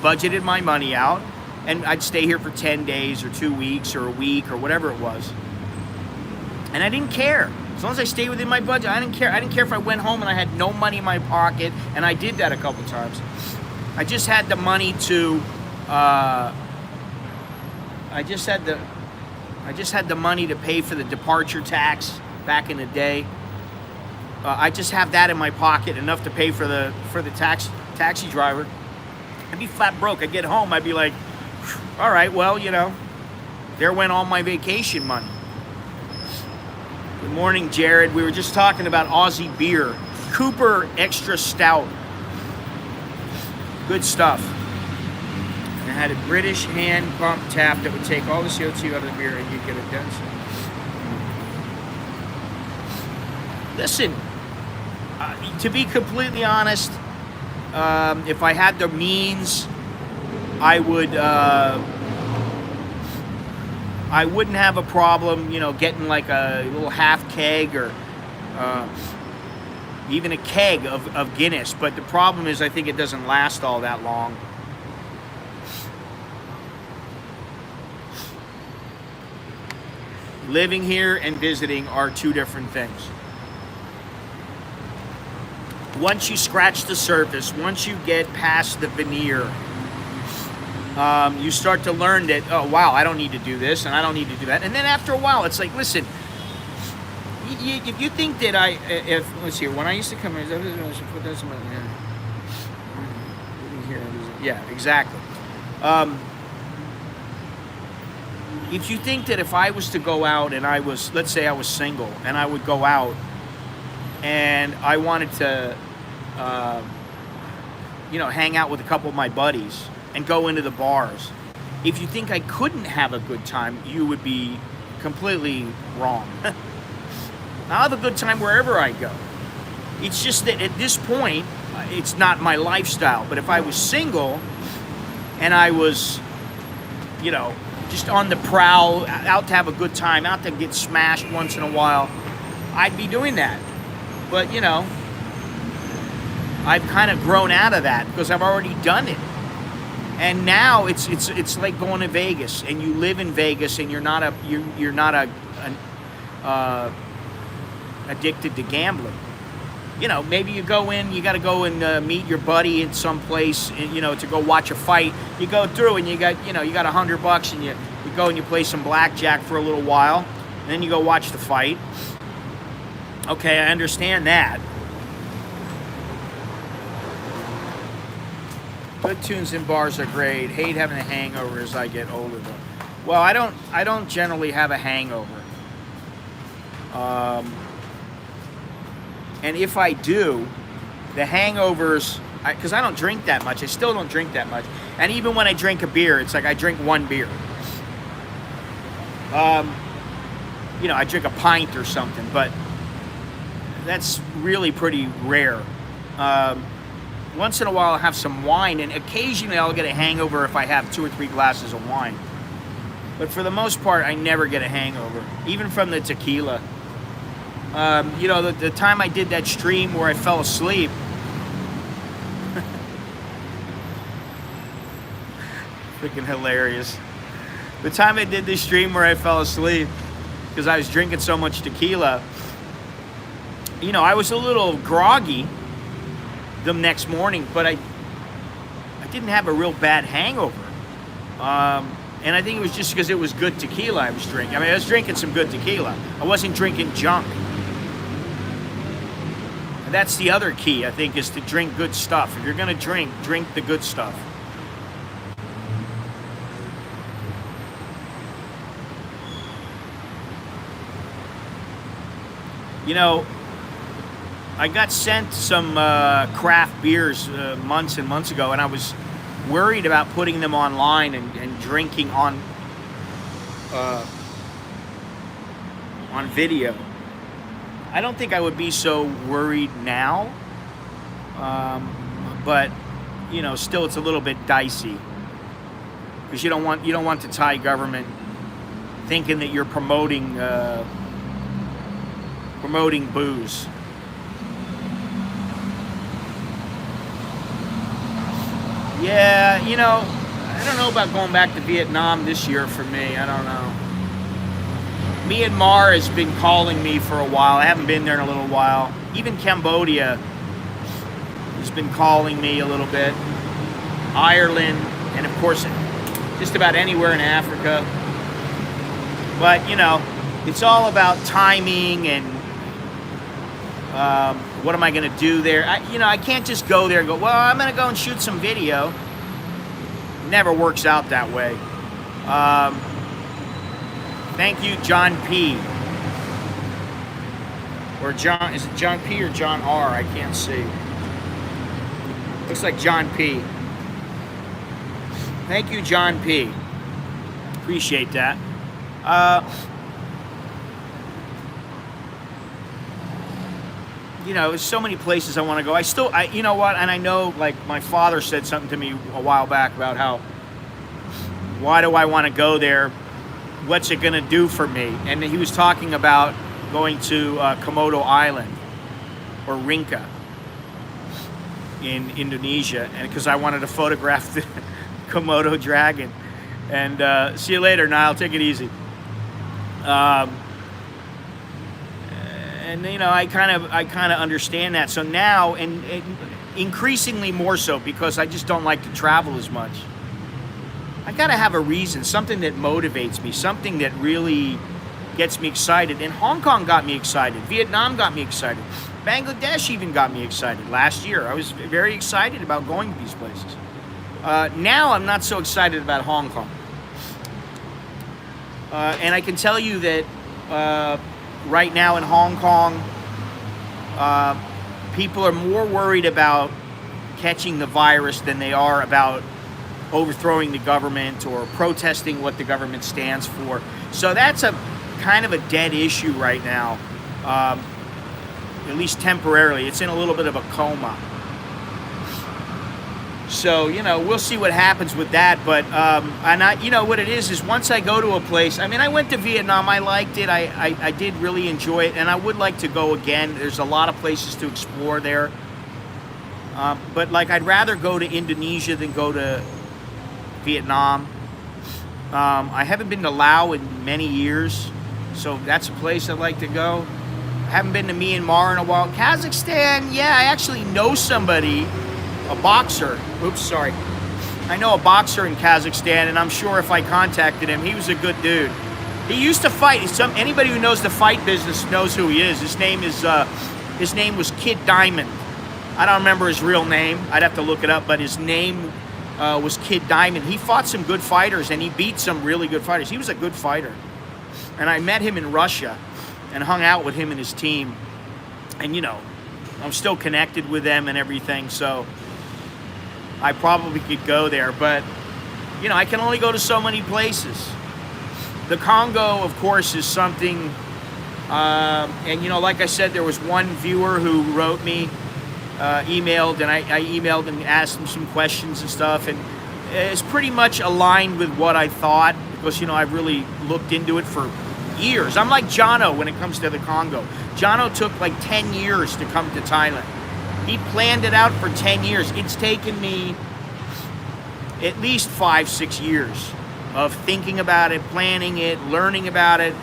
budgeted my money out, and I'd stay here for 10 days or 2 weeks or a week or whatever it was. And I didn't care. As long as I stayed within my budget, I didn't care. I didn't care if I went home and I had no money in my pocket, and I did that a couple times. I just had the money to... I just had the money to pay for the departure tax back in the day. I just have that in my pocket, enough to pay for the taxi driver. I'd be flat broke. I'd get home, I'd be like, all right, well, you know, there went all my vacation money. Good morning, Jared. We were just talking about Aussie beer. Cooper Extra Stout. Good stuff. I had a British hand pump tap that would take all the CO2 out of the beer and you'd get it done. Listen, to be completely honest, if I had the means, I wouldn't have a problem, you know, getting like a little half keg or even a keg of Guinness. But the problem is, I think it doesn't last all that long. Living here and visiting are two different things. Once you scratch the surface, once you get past the veneer, you start to learn that, oh wow, I don't need to do this and I don't need to do that. And then after a while, it's like, listen, if you think that let's see, when I used to come here, yeah, exactly. If you think that if I was to go out and I was, let's say I was single and I would go out and I wanted to, hang out with a couple of my buddies and go into the bars, if you think I couldn't have a good time, you would be completely wrong. I'll have a good time wherever I go. It's just that at this point, it's not my lifestyle. But if I was single and I was, just on the prowl, out to have a good time, out to get smashed once in a while, I'd be doing that. But, I've kind of grown out of that because I've already done it. And now it's like going to Vegas, and you live in Vegas, and you're not addicted to gambling. Maybe you go in, you got to go and meet your buddy in some place, to go watch a fight. You go through and you got $100 and you go and you play some blackjack for a little while, and then you go watch the fight. Okay, I understand that. Good tunes in bars are great. Hate having a hangover as I get older though. Well, I don't generally have a hangover. And if I do, the hangovers, because I don't drink that much. I still don't drink that much. And even when I drink a beer, it's like I drink one beer. I drink a pint or something, but that's really pretty rare. Once in a while I'll have some wine, and occasionally I'll get a hangover if I have 2 or 3 glasses of wine. But for the most part, I never get a hangover, even from the tequila. The time I did that stream where I fell asleep, freaking hilarious. The time I did this stream where I fell asleep because I was drinking so much tequila, I was a little groggy the next morning, but I didn't have a real bad hangover. And I think it was just because it was good tequila I was drinking. I was drinking some good tequila. I wasn't drinking junk. And that's the other key, I think, is to drink good stuff. If you're going to drink the good stuff. I got sent some craft beers months and months ago, and I was worried about putting them online and drinking on video. I don't think I would be so worried now, but still it's a little bit dicey because you don't want the Thai government thinking that you're promoting booze. Yeah, I don't know about going back to Vietnam this year for me. I don't know. Myanmar has been calling me for a while. I haven't been there in a little while. Even Cambodia has been calling me a little bit. Ireland, and of course, just about anywhere in Africa. But, it's all about timing and what am I going to do there? I can't just go there and go, well, I'm going to go and shoot some video. It never works out that way. Thank you, John P. Or John, is it John P or John R? I can't see. Looks like John P. Thank you, John P. Appreciate that. There's so many places I want to go. You know what? And I know, like, my father said something to me a while back about how, why do I want to go there? What's it going to do for me? And he was talking about going to Komodo Island. or Rinca in Indonesia, and because I wanted to photograph the Komodo dragon. And see you later, Niall. Take it easy. And you know, I kind of understand that. So now, and increasingly more so, because I just don't like to travel as much. I gotta have a reason, something that motivates me, something that really gets me excited. And Hong Kong got me excited. Vietnam got me excited. Bangladesh even got me excited last year. I was very excited about going to these places. Now I'm not so excited about Hong Kong. And I can tell you that right now in Hong Kong, people are more worried about catching the virus than they are about overthrowing the government or protesting what the government stands for. So that's a kind of a dead issue right now, at least temporarily. It's in a little bit of a coma. So, you know, we'll see what happens with that. But, you know, what it is once I go to a place, I mean, I went to Vietnam, I liked it, I did really enjoy it, and I would like to go again. There's a lot of places to explore there. But, like, I'd rather go to Indonesia than go to Vietnam. I haven't been to Laos in many years, so that's a place I'd like to go. I haven't been to Myanmar in a while. Kazakhstan, yeah, I actually know somebody, a boxer. Oops, sorry. I know a boxer in Kazakhstan, and I'm sure if I contacted him, he was a good dude. He used to fight. Anybody who knows the fight business knows who he is. His name was Kid Diamond. I don't remember his real name. I'd have to look it up, but his name was Kid Diamond. He fought some good fighters, and he beat some really good fighters. He was a good fighter. And I met him in Russia and hung out with him and his team. And, you know, I'm still connected with them and everything, so I probably could go there. But, you know, I can only go to so many places. The Congo, of course, is something, and, you know, like I said, there was one viewer who wrote me, emailed, and I emailed and asked him some questions and stuff, and it's pretty much aligned with what I thought, because, you know, I've really looked into it for years. I'm like Jono when it comes to the Congo. Jono took like 10 years to come to Thailand. He planned it out for 10 years. It's taken me at least 5-6 years of thinking about it, planning it, learning about it,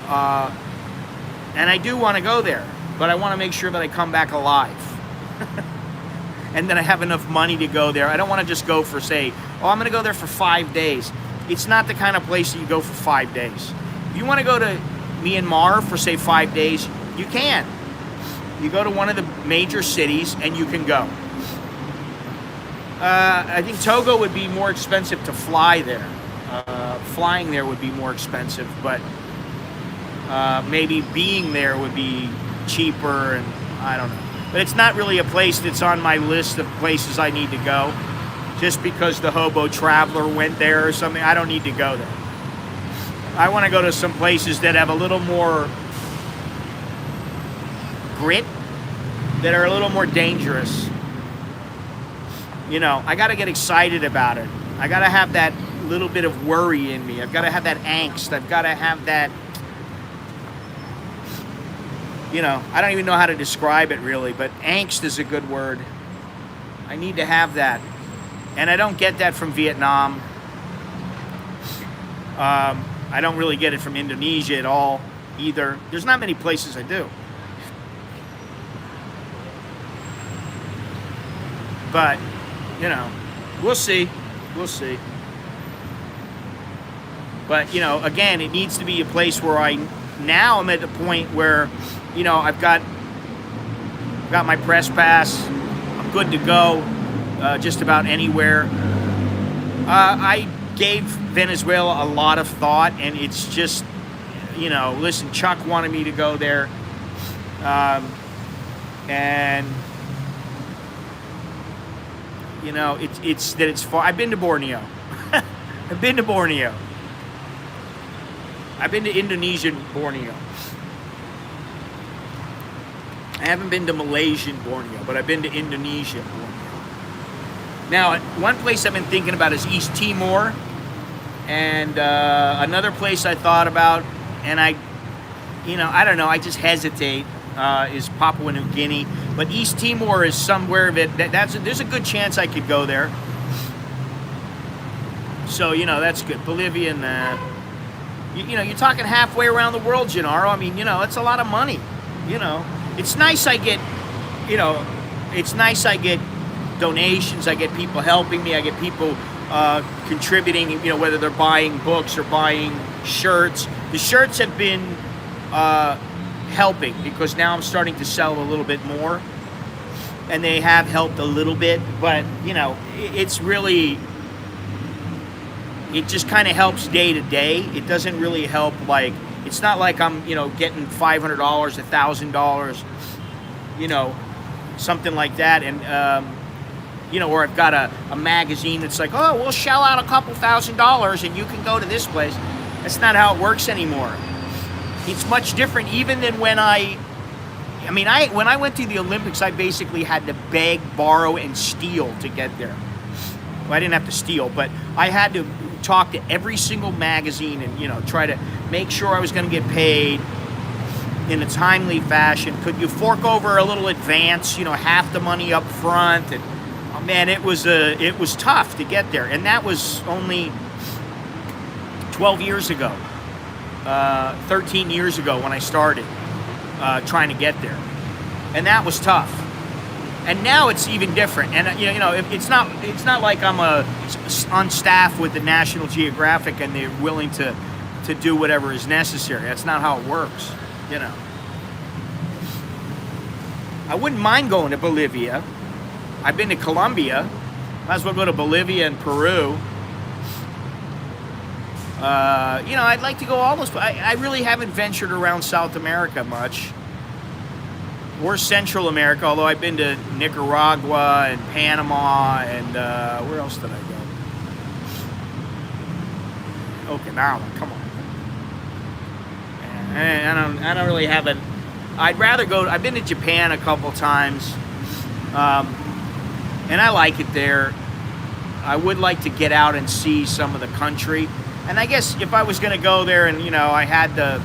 and I do want to go there, but I want to make sure that I come back alive. And then I have enough money to go there. I don't want to just go for, say, oh, I'm going to go there for 5 days. It's not the kind of place that you go for 5 days. If you want to go to Myanmar for, say, 5 days, you can. You go to one of the major cities and you can go. I think Togo would be more expensive to fly there. Flying there would be more expensive, but maybe being there would be cheaper, and I don't know. But it's not really a place that's on my list of places I need to go. Just because the Hobo Traveler went there or something, I don't need to go there. I want to go to some places that have a little more grit, that are a little more dangerous. You know, I got to get excited about it. I got to have that little bit of worry in me. I've got to have that angst. I've got to have that, you know, I don't even know how to describe it really, but angst is a good word. I need to have that. And I don't get that from Vietnam. I don't really get it from Indonesia at all either. There's not many places I do. But, you know, we'll see. We'll see. But, you know, again, it needs to be a place where now I'm at the point where, you know, I've got my press pass. I'm good to go just about anywhere. I gave Venezuela a lot of thought, and it's just, you know, listen, Chuck wanted me to go there. And, you know, it's far. I've been to Borneo. I've been to Borneo. I've been to Indonesian Borneo. I haven't been to Malaysian Borneo, but I've been to Indonesia Borneo. Now, one place I've been thinking about is East Timor, and another place I thought about, and I don't know, I just hesitate. is Papua New Guinea, but East Timor is somewhere there's a good chance I could go there. So, you know, that's good. Bolivia and, you know, you're talking halfway around the world, Gennaro. I mean, you know, it's a lot of money. You know, it's nice I get, you know, it's nice I get donations. I get people helping me. I get people contributing, you know, whether they're buying books or buying shirts. The shirts have been helping because now I'm starting to sell a little bit more. And they have helped a little bit. But, you know, it's really... It just kind of helps day to day. It doesn't really help, like, it's not like I'm, you know, getting $500, $1,000, you know, something like that. And, you know, or I've got a magazine that's like, oh, we'll shell out a couple $1,000 and you can go to this place. That's not how it works anymore. It's much different even than when when I went to the Olympics, I basically had to beg, borrow, and steal to get there. Well, I didn't have to steal, but I had to talk to every single magazine and, you know, try to make sure I was going to get paid in a timely fashion. Could you fork over a little advance, you know, half the money up front? And oh man, it was tough to get there. And that was only 12 years ago, 13 years ago when I started trying to get there. And that was tough. And now it's even different. And you know, it's not like I'm on staff with the National Geographic and they're willing to do whatever is necessary. That's not how it works, you know. I wouldn't mind going to Bolivia. I've been to Colombia. Might as well go to Bolivia and Peru. You know, I'd like to go almost. I really haven't ventured around South America much. Or Central America, although I've been to Nicaragua and Panama and where else did I go? Okinawa, come on. I don't really have I'd rather go. I've been to Japan a couple times, and I like it there. I would like to get out and see some of the country. And I guess if I was going to go there and, you know, I had the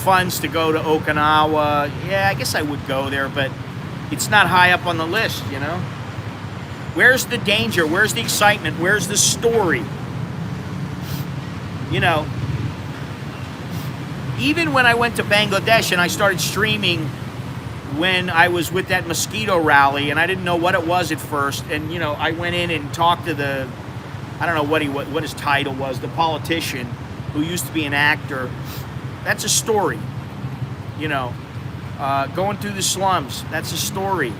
funds to go to Okinawa, yeah, I guess I would go there, but it's not high up on the list, you know? Where's the danger? Where's the excitement? Where's the story? You know, even when I went to Bangladesh and I started streaming when I was with that mosquito rally, and I didn't know what it was at first, and, you know, I went in and talked to I don't know what his title was, the politician who used to be an actor. That's a story, you know. Going through the slums, that's a story.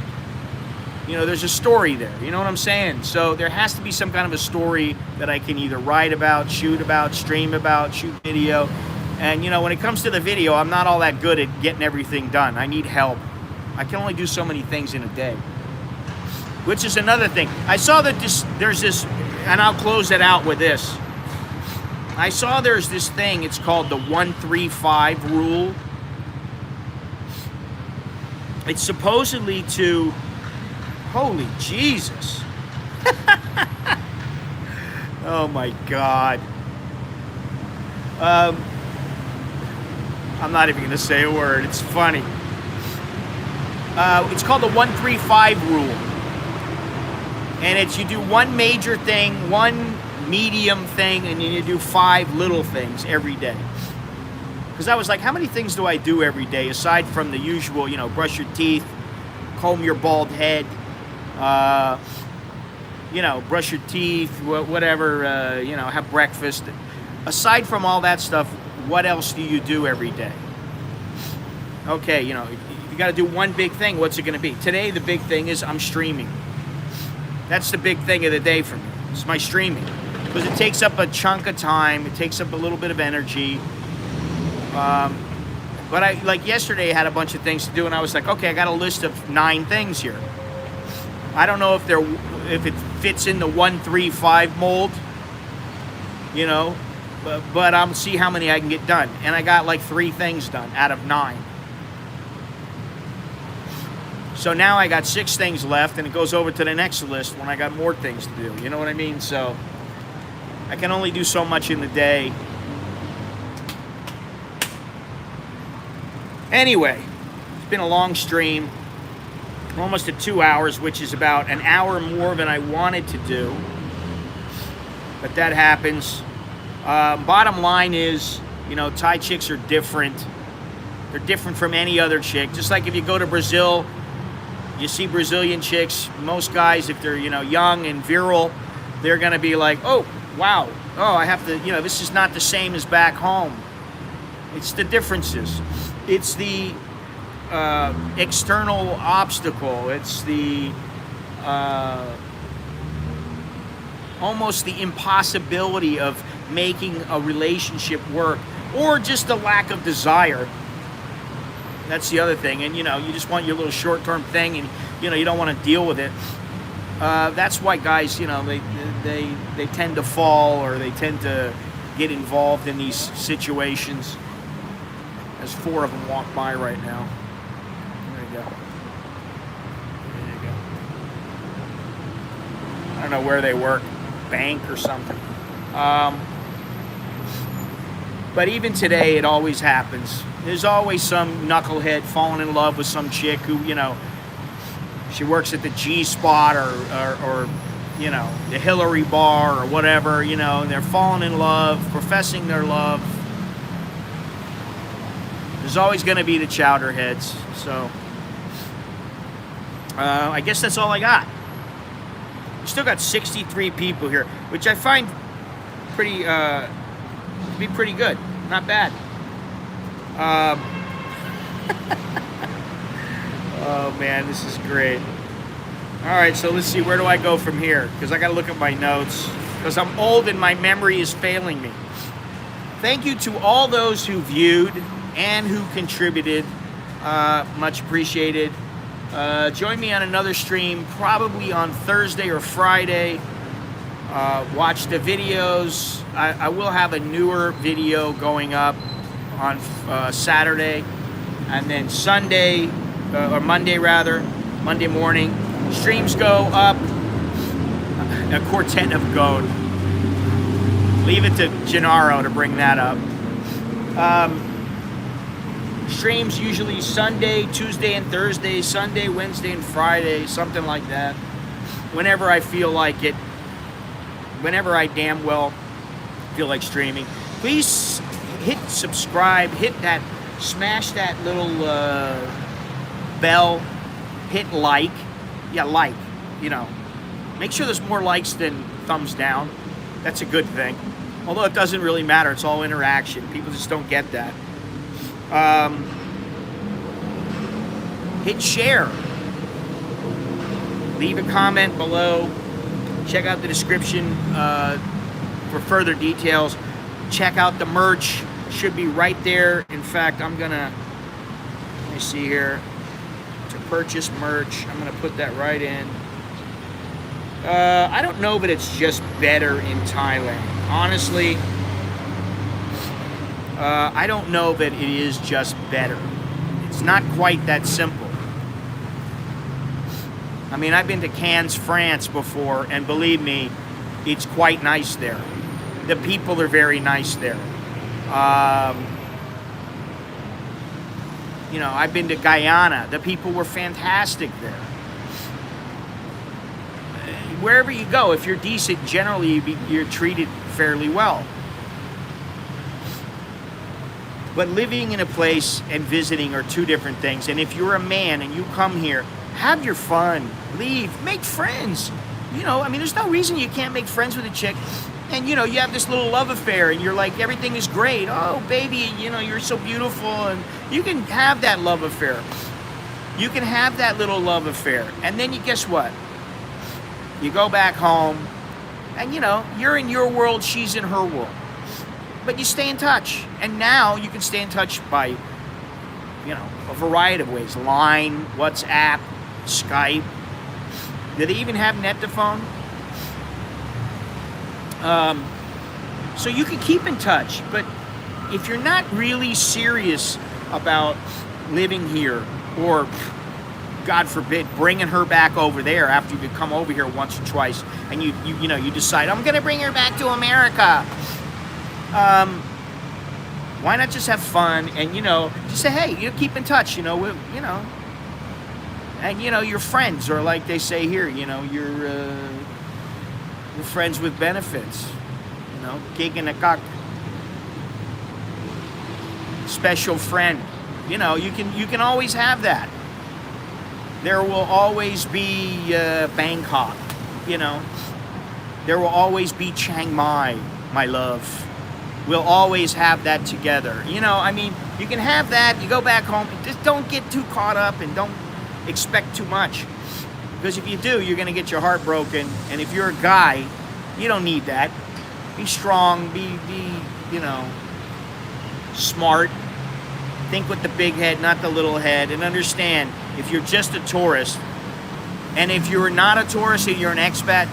You know, there's a story there, you know what I'm saying? So there has to be some kind of a story that I can either write about, shoot about, stream about, shoot video. And, you know, when it comes to the video, I'm not all that good at getting everything done. I need help. I can only do so many things in a day. Which is another thing. I saw that there's this, and I'll close it out with this. I saw there's this thing, it's called the 135 rule. It's supposedly to, holy Jesus. Oh my God. I'm not even gonna say a word, it's funny. It's called the 135 rule. And it's you do one major thing, one medium thing, and you do 5 little things every day. Because I was like, how many things do I do every day aside from the usual, you know, brush your teeth, comb your bald head, you know, brush your teeth, whatever, you know, have breakfast. Aside from all that stuff, what else do you do every day? Okay, you know, if you got to do one big thing, what's it going to be? Today, the big thing is I'm streaming. That's the big thing of the day for me. It's my streaming. Because it takes up a chunk of time. It takes up a little bit of energy. But I, like yesterday, I had a bunch of things to do, and I was like, okay, I got a list of 9 things here. I don't know if it fits in the 135 mold, you know, but I'll see how many I can get done. And I got like 3 things done out of 9. So now I got 6 things left, and it goes over to the next list when I got more things to do. You know what I mean? So I can only do so much in the day. Anyway, been a long stream, almost at 2 hours, which is about an hour more than I wanted to do. But that happens. Bottom line is, you know, Thai chicks are different. They're different from any other chick. Just like if you go to Brazil, you see Brazilian chicks, most guys, if they're, you know, young and virile, they're gonna be like, oh, wow, oh, I have to, you know, this is not the same as back home. It's the differences. It's the external obstacle. It's the almost the impossibility of making a relationship work, or just a lack of desire. That's the other thing. And you know, you just want your little short-term thing, and you know, you don't want to deal with it. That's why guys, you know, they tend to fall, or they tend to get involved in these situations. There's 4 of them walk by right now. There you go. There you go. I don't know where they work, bank or something. But even today, it always happens. There's always some knucklehead falling in love with some chick who, you know, she works at the G Spot or you know, the Hillary Bar or whatever, you know, and they're falling in love, professing their love. There's always going to be the chowderheads. So, I guess that's all I got. We still got 63 people here, which I find pretty, to be pretty good. Not bad. Oh man, this is great. All right, so let's see, where do I go from here? Because I got to look at my notes, because I'm old and my memory is failing me. Thank you to all those who viewed and who contributed. Much appreciated. Join me on another stream, probably on Thursday or Friday. Watch the videos. I will have a newer video going up on Saturday, and then Sunday, or Monday rather, Monday morning, streams go up. A quartet of goat. Leave it to Gennaro to bring that up. Streams usually Sunday, Tuesday, and Thursday, Sunday, Wednesday, and Friday, something like that. Whenever I feel like it. Whenever I damn well feel like streaming. Please hit subscribe, hit that, smash that little bell, hit like. Yeah, like, you know. Make sure there's more likes than thumbs down. That's a good thing. Although it doesn't really matter, it's all interaction. People just don't get that. Hit share. Leave a comment below. Check out the description for further details. Check out the merch. Should be right there. In fact, I'm gonna, let me see here, to purchase merch. I'm gonna put that right in. I don't know that it's just better in Thailand. Honestly, I don't know that it is just better. It's not quite that simple. I mean, I've been to Cannes, France before, and believe me, it's quite nice there. The people are very nice there. You know, I've been to Guyana. The people were fantastic there. Wherever you go, if you're decent, generally you're treated fairly well. But living in a place and visiting are two different things. And if you're a man and you come here, have your fun, leave, make friends. You know, I mean, there's no reason you can't make friends with a chick. And, you know, you have this little love affair and you're like, everything is great. Oh, baby, you know, you're so beautiful. And you can have that love affair. You can have that little love affair. And then you, guess what? You go back home and, you know, you're in your world, she's in her world. But you stay in touch. And now you can stay in touch by, you know, a variety of ways. Line, WhatsApp, Skype. Do they even have net-to-phone? So you can keep in touch, but if you're not really serious about living here, or God forbid, bringing her back over there after you come over here once or twice, and you know, you decide, I'm gonna bring her back to America. Why not just have fun and, just say, hey, keep in touch, and, your friends, or like they say here, you're friends with benefits, gig in a cock, special friend, you can always have that. There will always be Bangkok, there will always be Chiang Mai, my love. We'll always have that together. You can have that, you go back home, just don't get too caught up and don't expect too much. Because if you do, you're gonna get your heart broken. And if you're a guy, you don't need that. Be strong, be smart. Think with the big head, not the little head. And understand, if you're just a tourist, and if you're not a tourist and you're an expat,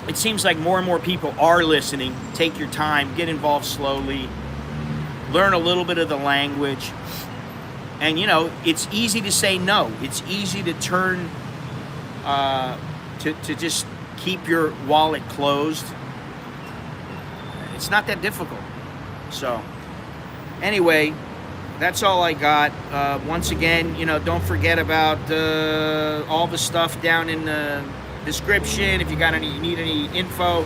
it seems like more and more people are listening. Take your time, get involved slowly, learn a little bit of the language. And it's easy to say no. It's easy to turn, to just keep your wallet closed. It's not that difficult. So, anyway, that's all I got. Once again, don't forget about all the stuff down in the description. If you need any info,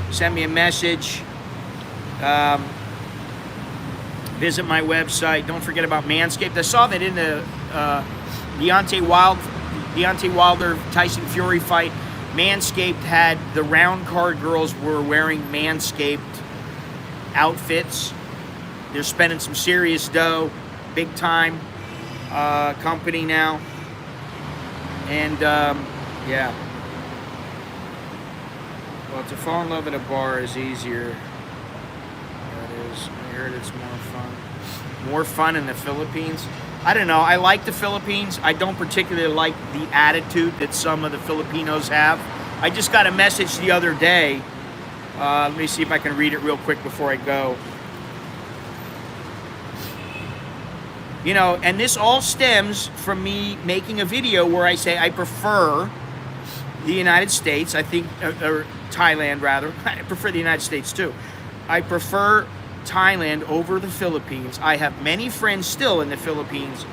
send me a message. Visit my website. Don't forget about Manscaped. I saw that in the Deontay Wilder Tyson Fury fight. Manscaped had the round card girls were wearing Manscaped outfits. They're spending some serious dough, big time company now, and yeah. Well, to fall in love at a bar is easier. That is. I heard it's more fun. More fun in the Philippines. I don't know. I like the Philippines. I don't particularly like the attitude that some of the Filipinos have. I just got a message the other day. Let me see if I can read it real quick before I go. And this all stems from me making a video where I say I prefer the United States. I think, or Thailand rather. I prefer the United States too. I prefer Thailand over the Philippines. I have many friends still in the Philippines.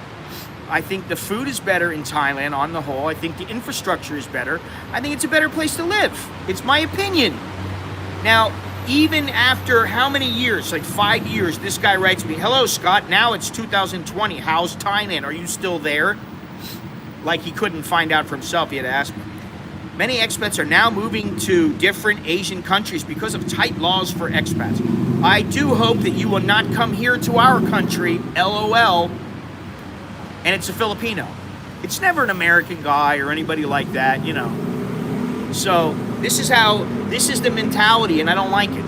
I think the food is better in Thailand on the whole. I think the infrastructure is better. I think it's a better place to live. It's my opinion. Now, even after how many years, like 5 years, this guy writes me, hello, Scott, now it's 2020. How's Thailand? Are you still there? Like he couldn't find out for himself. He had to ask me. Many expats are now moving to different Asian countries because of tight laws for expats. I do hope that you will not come here to our country, LOL, and it's a Filipino. It's never an American guy or anybody like that, So this is the mentality, and I don't like it.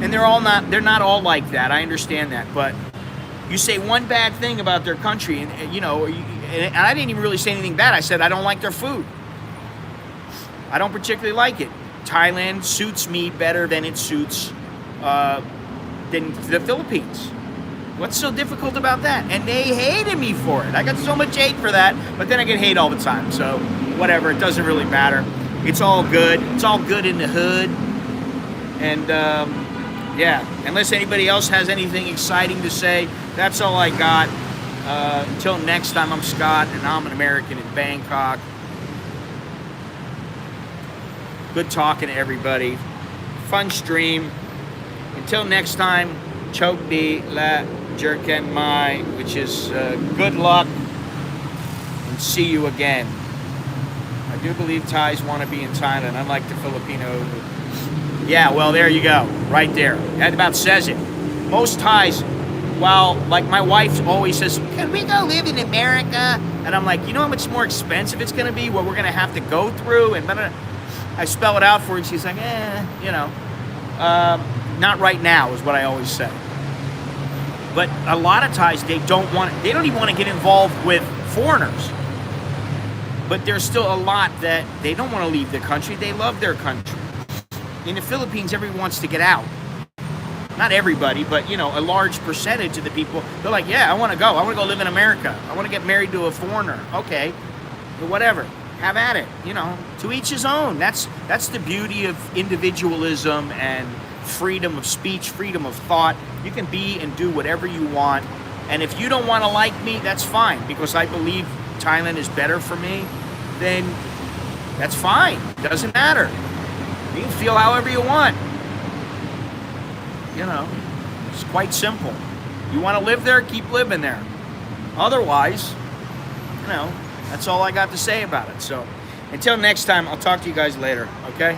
And they're not all like that. I understand that, but you say one bad thing about their country, and and I didn't even really say anything bad. I said I don't like their food. I don't particularly like it. Thailand suits me better than it suits than the Philippines. What's so difficult about that? And they hated me for it. I got so much hate for that, but then I get hate all the time. So whatever, it doesn't really matter. It's all good. It's all good in the hood. And yeah, unless anybody else has anything exciting to say, that's all I got. Until next time, I'm Scott, and I'm an American in Bangkok. Good talking to everybody. Fun stream. Until next time, Chok di la jerken mai, which is good luck, and see you again. I do believe Thais want to be in Thailand, unlike the Filipinos. Yeah, well, there you go. Right there. That about says it. Most Thais, while, like my wife always says, can we go live in America? And I'm like, you know how much more expensive it's going to be? What we're going to have to go through? And I spell it out for her, and she's like, not right now is what I always say. But a lot of Thais, they don't even want to get involved with foreigners. But there's still a lot that they don't want to leave the country. They love their country. In the Philippines, everyone wants to get out. Not everybody, but a large percentage of the people, they're like, yeah, I want to go. I want to go live in America. I want to get married to a foreigner. Okay, but whatever. Have at it. To each his own. That's the beauty of individualism and freedom of speech, freedom of thought. You can be and do whatever you want. And if you don't want to like me, that's fine, because I believe Thailand is better for me, then that's fine. Doesn't matter. You can feel however you want. You know, it's quite simple. You want to live there, keep living there. Otherwise, you know, that's all I got to say about it. So until next time, I'll talk to you guys later, okay?